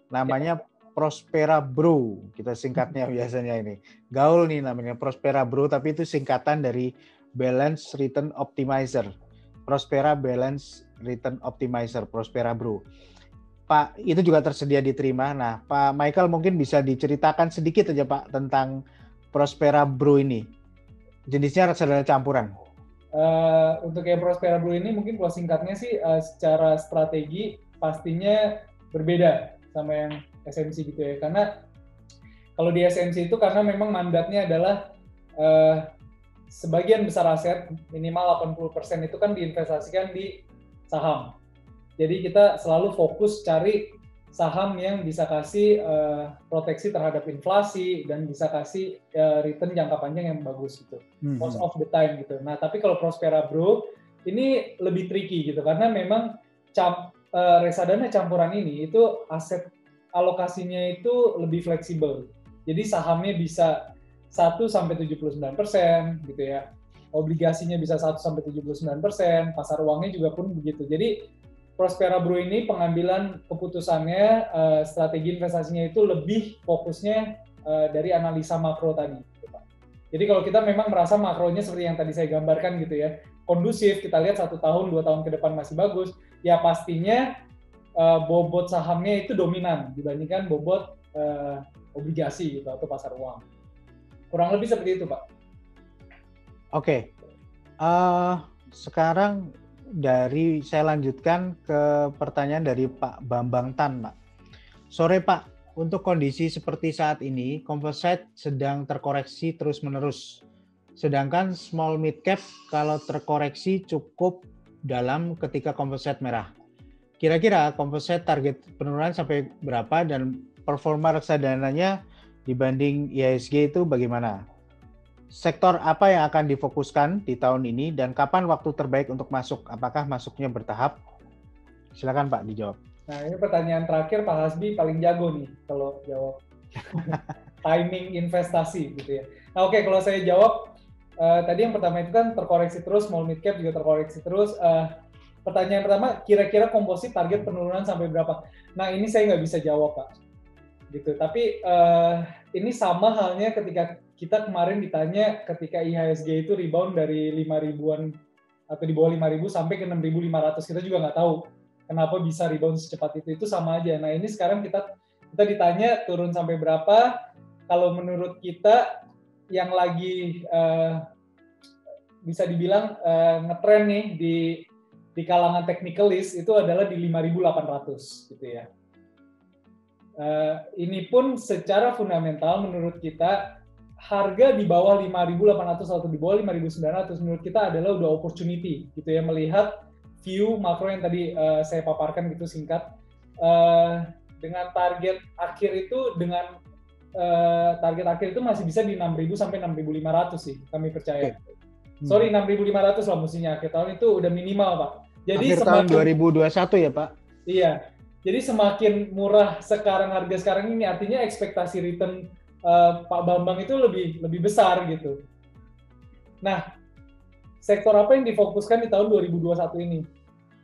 Namanya Prospera Bro, kita singkatnya biasanya ini. Gaul nih namanya Prospera Bro, tapi itu singkatan dari Balance Return Optimizer. Prospera Balance Return Optimizer, Prospera Bro. Pak, itu juga tersedia di Trima. Nah, Pak Michael mungkin bisa diceritakan sedikit aja Pak tentang Prospera Bro ini. Jenisnya reksadana campuran. Untuk yang Prospera Bro ini mungkin kalau singkatnya sih secara strategi pastinya berbeda sama yang SMC gitu ya. Karena kalau di SMC itu karena memang mandatnya adalah sebagian besar aset minimal 80% itu kan diinvestasikan di saham. Jadi kita selalu fokus cari saham yang bisa kasih proteksi terhadap inflasi dan bisa kasih return jangka panjang yang bagus gitu. Most of the time gitu. Nah, tapi kalau Prospera Bro ini lebih tricky gitu karena memang reksadana campuran ini itu aset alokasinya itu lebih fleksibel. Jadi sahamnya bisa 1-79% gitu ya. Obligasinya bisa 1-79%, pasar uangnya juga pun begitu. Jadi Prospera Bro ini pengambilan keputusannya, strategi investasinya itu lebih fokusnya dari analisa makro tadi. Gitu, Pak. Jadi kalau kita memang merasa makronya seperti yang tadi saya gambarkan gitu ya, kondusif, kita lihat 1 tahun, 2 tahun ke depan masih bagus, ya pastinya bobot sahamnya itu dominan dibandingkan bobot obligasi gitu atau pasar uang. Kurang lebih seperti itu, Pak. Oke. Sekarang saya lanjutkan ke pertanyaan dari Pak Bambang Tan, Pak. Sore Pak, untuk kondisi seperti saat ini, composite sedang terkoreksi terus-menerus. Sedangkan small mid cap kalau terkoreksi cukup dalam ketika composite merah. Kira-kira composite target penurunan sampai berapa dan performa reksadananya dibanding IHSG itu bagaimana? Sektor apa yang akan difokuskan di tahun ini dan kapan waktu terbaik untuk masuk? Apakah masuknya bertahap? Silakan Pak dijawab. Nah ini pertanyaan terakhir Pak Hasbi paling jago nih kalau jawab. Timing investasi gitu ya. Nah oke, kalau saya jawab tadi yang pertama itu kan terkoreksi terus, small mid cap juga terkoreksi terus. Pertanyaan pertama, kira-kira komposit target penurunan sampai berapa? Nah ini saya nggak bisa jawab Pak. Gitu. Tapi ini sama halnya ketika kita kemarin ditanya ketika IHSG itu rebound dari 5.000-an atau di bawah 5.000 sampai ke 6.500. Kita juga nggak tahu kenapa bisa rebound secepat itu. Itu sama aja. Nah ini sekarang kita ditanya turun sampai berapa. Kalau menurut kita yang lagi bisa dibilang ngetren nih di kalangan technicalist itu adalah di 5.800 gitu ya. Ini pun secara fundamental menurut kita harga di bawah 5.800 atau di bawah 5.900 menurut kita adalah udah opportunity gitu ya, melihat view makro yang tadi saya paparkan gitu singkat. Dengan target akhir itu masih bisa di 6.000 sampai 6.500 sih kami percaya. Sorry, 6.500 lah mestinya akhir tahun itu udah minimal, Pak. Jadi akhir tahun 2021 ya, Pak? Iya. Jadi semakin murah harga sekarang ini artinya ekspektasi return Pak Bambang itu lebih besar gitu. Nah, sektor apa yang difokuskan di tahun 2021 ini?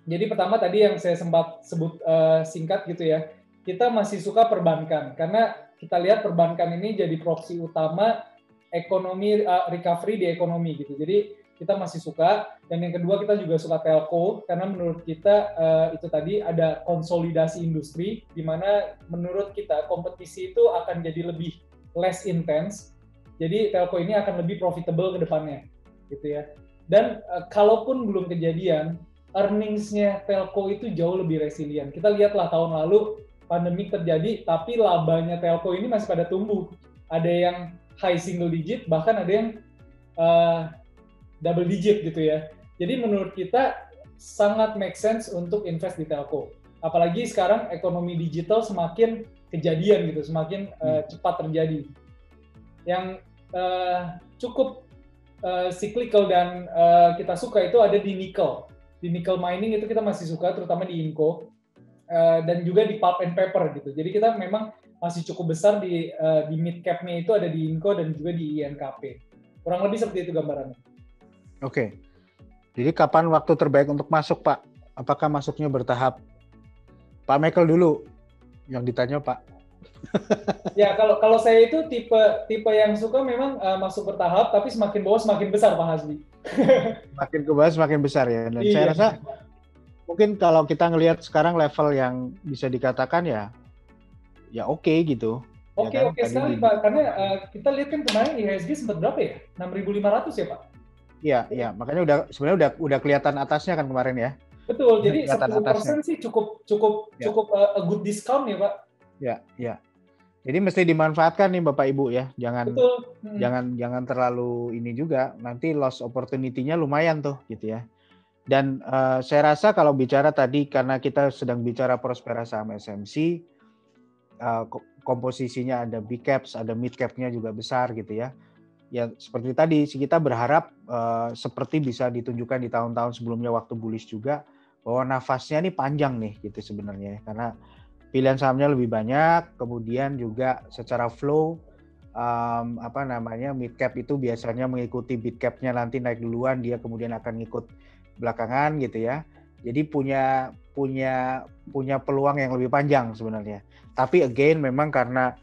Jadi pertama tadi yang saya sempat sebut singkat gitu ya, kita masih suka perbankan karena kita lihat perbankan ini jadi proksi utama ekonomi recovery di ekonomi gitu. Jadi kita masih suka, dan yang kedua kita juga suka telco karena menurut kita itu tadi ada konsolidasi industri di mana menurut kita kompetisi itu akan jadi lebih less intense. Jadi telco ini akan lebih profitable ke depannya gitu ya. Dan kalaupun belum kejadian, earnings-nya telco itu jauh lebih resilient. Kita lihatlah tahun lalu pandemi terjadi tapi labanya telco ini masih pada tumbuh. Ada yang high single digit, bahkan ada yang double digit gitu ya. Jadi menurut kita sangat make sense untuk invest di telco. Apalagi sekarang ekonomi digital semakin kejadian gitu, semakin cepat terjadi. Yang cukup cyclical dan kita suka itu ada di nickel. Di nickel mining itu kita masih suka, terutama di Inco dan juga di pulp and paper gitu. Jadi kita memang masih cukup besar di mid cap-nya itu ada di Inco dan juga di INKP. Kurang lebih seperti itu gambarannya. Oke. Jadi kapan waktu terbaik untuk masuk, Pak? Apakah masuknya bertahap? Pak Michael dulu yang ditanya, Pak. Ya, kalau saya itu tipe yang suka memang masuk bertahap, tapi semakin bawah semakin besar, Pak Hasbi. Makin ke bawah semakin besar ya. Dan iya. Saya rasa mungkin kalau kita ngelihat sekarang level yang bisa dikatakan ya oke gitu. Oke sekali, Pak. Karena kita lihat kan kemarin IHSG sempat berapa ya? 6.500 ya, Pak? Iya. Makanya sebenarnya udah kelihatan atasnya kan kemarin ya. Betul. Jadi 10% sih cukup a good discount ya, Pak. Ya. Jadi mesti dimanfaatkan nih Bapak Ibu ya. Betul. Jangan terlalu ini juga. Nanti loss opportunity-nya lumayan tuh gitu ya. Dan saya rasa kalau bicara tadi karena kita sedang bicara Prospera saham SMC, komposisinya ada big caps, ada mid cap-nya juga besar gitu ya. Ya seperti tadi kita berharap seperti bisa ditunjukkan di tahun-tahun sebelumnya waktu bullish juga bahwa nafasnya ini panjang nih gitu sebenarnya karena pilihan sahamnya lebih banyak, kemudian juga secara flow mid cap itu biasanya mengikuti big cap-nya nanti naik duluan, dia kemudian akan ngikut belakangan gitu ya. Jadi punya peluang yang lebih panjang sebenarnya. Tapi again memang karena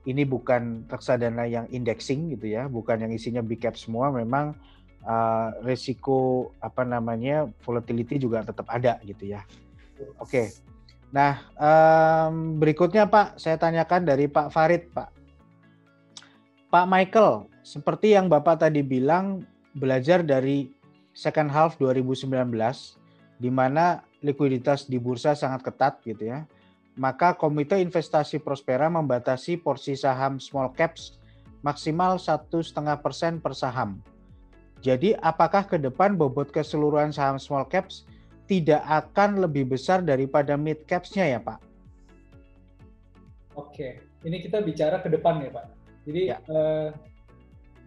ini bukan reksadana yang indexing gitu ya, bukan yang isinya big cap semua, memang resiko volatility juga tetap ada gitu ya. Oke. Nah, berikutnya Pak, saya tanyakan dari Pak Farid, Pak. Pak Michael, seperti yang Bapak tadi bilang, belajar dari second half 2019, di mana likuiditas di bursa sangat ketat gitu ya. Maka Komite Investasi Prospera membatasi porsi saham small caps maksimal 1,5% per saham. Jadi apakah ke depan bobot keseluruhan saham small caps tidak akan lebih besar daripada mid caps-nya ya Pak? Oke, ini kita bicara ke depan ya Pak. Jadi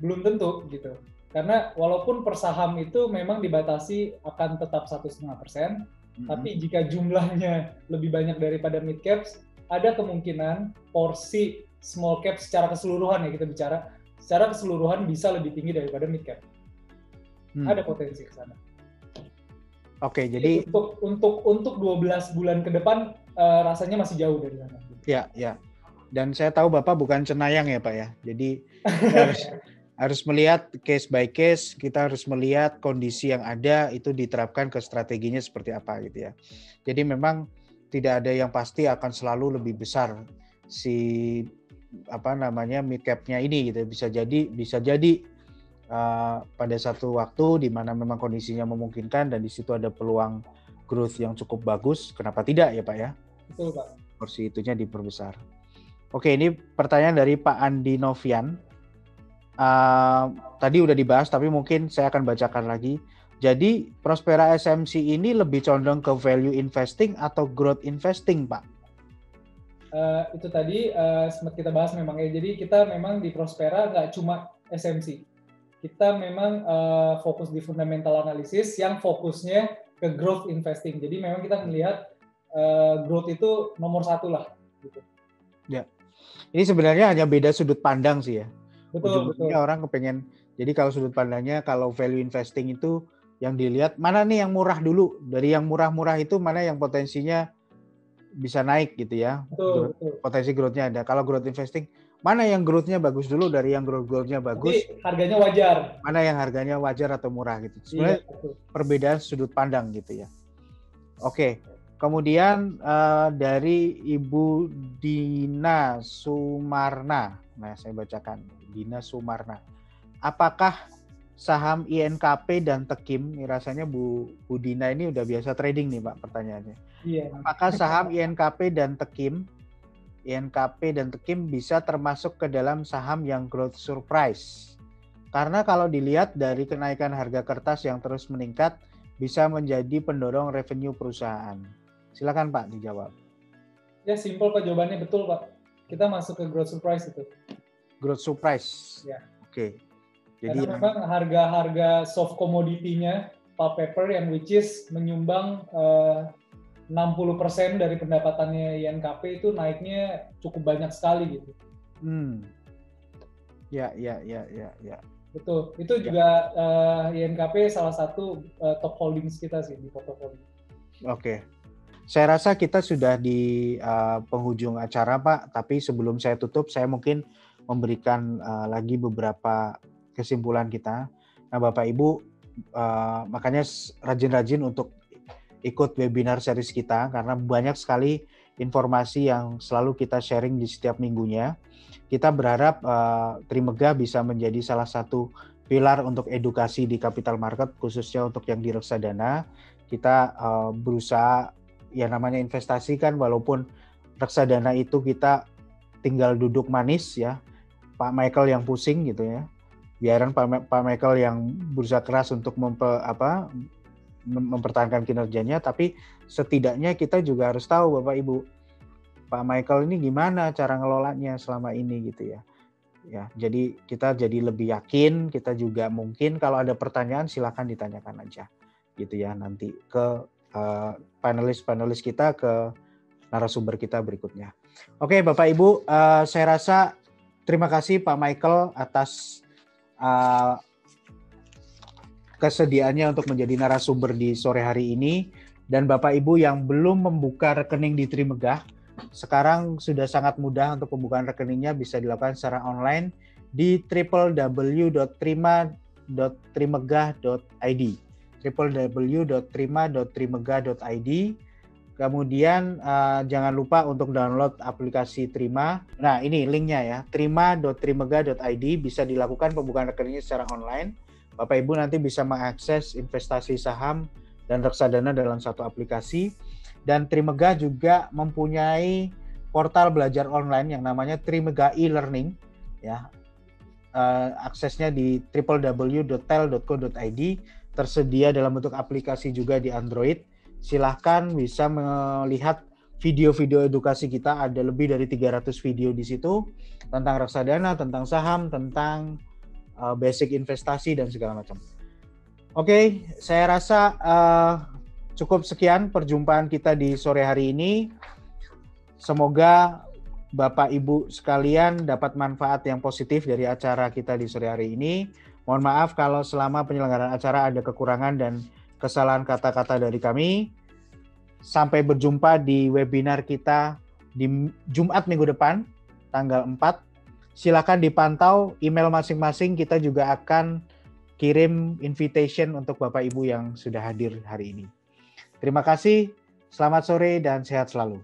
belum tentu gitu. Karena walaupun per saham itu memang dibatasi akan tetap 1,5%, tapi jika jumlahnya lebih banyak daripada mid caps, ada kemungkinan porsi small cap secara keseluruhan ya kita bicara, secara keseluruhan bisa lebih tinggi daripada mid cap. Ada potensi ke sana. Oke, jadi untuk 12 bulan ke depan rasanya masih jauh dari sana. Ya. Dan saya tahu Bapak bukan cenayang ya Pak ya. Jadi harus melihat case by case, kita harus melihat kondisi yang ada itu diterapkan ke strateginya seperti apa gitu ya. Jadi memang tidak ada yang pasti akan selalu lebih besar mid cap-nya ini gitu. Bisa jadi pada satu waktu di mana memang kondisinya memungkinkan dan di situ ada peluang growth yang cukup bagus, kenapa tidak ya Pak ya? Betul, Pak. Porsi itunya diperbesar. Oke, ini pertanyaan dari Pak Andi Novian. Tadi udah dibahas, tapi mungkin saya akan bacakan lagi. Jadi Prospera SMC ini lebih condong ke value investing atau growth investing, Pak? Itu tadi sempat kita bahas memang ya. Jadi kita memang di Prospera nggak cuma SMC. Kita memang fokus di fundamental analysis yang fokusnya ke growth investing. Jadi memang kita melihat growth itu nomor satu lah. Gitu. Ya, ini sebenarnya hanya beda sudut pandang sih ya. Betul. Ujung-ujungnya orang kepengen. Jadi kalau sudut pandangnya, kalau value investing itu yang dilihat mana nih yang murah dulu. Dari yang murah-murah itu mana yang potensinya bisa naik gitu ya. Betul. Potensi growth-nya ada. Kalau growth investing, mana yang growth-nya bagus dulu dari yang growth-nya bagus. Jadi harganya wajar. Mana yang harganya wajar atau murah gitu. Sebenarnya perbedaan sudut pandang gitu ya. Oke. Kemudian dari Ibu Dina Sumarna. Nah, saya bacakan. Dina Sumarna. Apakah saham INKP dan Tekim, ini rasanya Bu Dina ini udah biasa trading nih Pak pertanyaannya. Iya. Apakah saham INKP dan Tekim bisa termasuk ke dalam saham yang growth surprise? Karena kalau dilihat dari kenaikan harga kertas yang terus meningkat, bisa menjadi pendorong revenue perusahaan. Silakan Pak dijawab. Ya simple Pak jawabannya, betul Pak. Kita masuk ke growth surprise itu. Growth surprise. Ya. Oke. Jadi memang harga-harga soft commodity-nya pulp paper yang which is menyumbang 60% dari pendapatannya INKP itu naiknya cukup banyak sekali gitu. Ya. Betul. Itu juga INKP salah satu top holdings kita sih di portofolio. Oke. Saya rasa kita sudah di penghujung acara Pak, tapi sebelum saya tutup saya mungkin memberikan lagi beberapa kesimpulan kita. Nah Bapak Ibu, makanya rajin-rajin untuk ikut webinar series kita karena banyak sekali informasi yang selalu kita sharing di setiap minggunya. Kita berharap Trimegah bisa menjadi salah satu pilar untuk edukasi di capital market, khususnya untuk yang di reksadana. Kita berusaha, ya namanya investasi kan, walaupun reksadana itu kita tinggal duduk manis ya, Pak Michael yang pusing gitu ya. Biaran Pak Michael yang berusaha keras untuk mempertahankan kinerjanya, tapi setidaknya kita juga harus tahu Bapak Ibu, Pak Michael ini gimana cara ngelolanya selama ini gitu ya. Ya, jadi kita jadi lebih yakin, kita juga mungkin kalau ada pertanyaan silakan ditanyakan aja gitu ya nanti ke panelis kita, ke narasumber kita berikutnya. Oke Bapak Ibu, saya rasa terima kasih Pak Michael atas kesediaannya untuk menjadi narasumber di sore hari ini, dan Bapak Ibu yang belum membuka rekening di Trimegah, sekarang sudah sangat mudah untuk pembukaan rekeningnya, bisa dilakukan secara online di www.trima.trimegah.id www.trima.trimegah.id. Kemudian jangan lupa untuk download aplikasi Trima. Nah ini linknya ya, trima.trimegah.id, bisa dilakukan pembukaan rekeningnya secara online. Bapak Ibu nanti bisa mengakses investasi saham dan reksadana dalam satu aplikasi. Dan Trimegah juga mempunyai portal belajar online yang namanya Trimegah e-learning ya. Aksesnya di www.tel.co.id, tersedia dalam bentuk aplikasi juga di Android. Silahkan bisa melihat video-video edukasi kita, ada lebih dari 300 video di situ tentang reksadana, tentang saham, tentang basic investasi dan segala macam. Oke, saya rasa cukup sekian perjumpaan kita di sore hari ini. Semoga Bapak Ibu sekalian dapat manfaat yang positif dari acara kita di sore hari ini. Mohon maaf kalau selama penyelenggaraan acara ada kekurangan dan kesalahan kata-kata dari kami. Sampai berjumpa di webinar kita di Jumat minggu depan, tanggal 4. Silakan dipantau email masing-masing, kita juga akan kirim invitation untuk Bapak Ibu yang sudah hadir hari ini. Terima kasih, selamat sore dan sehat selalu.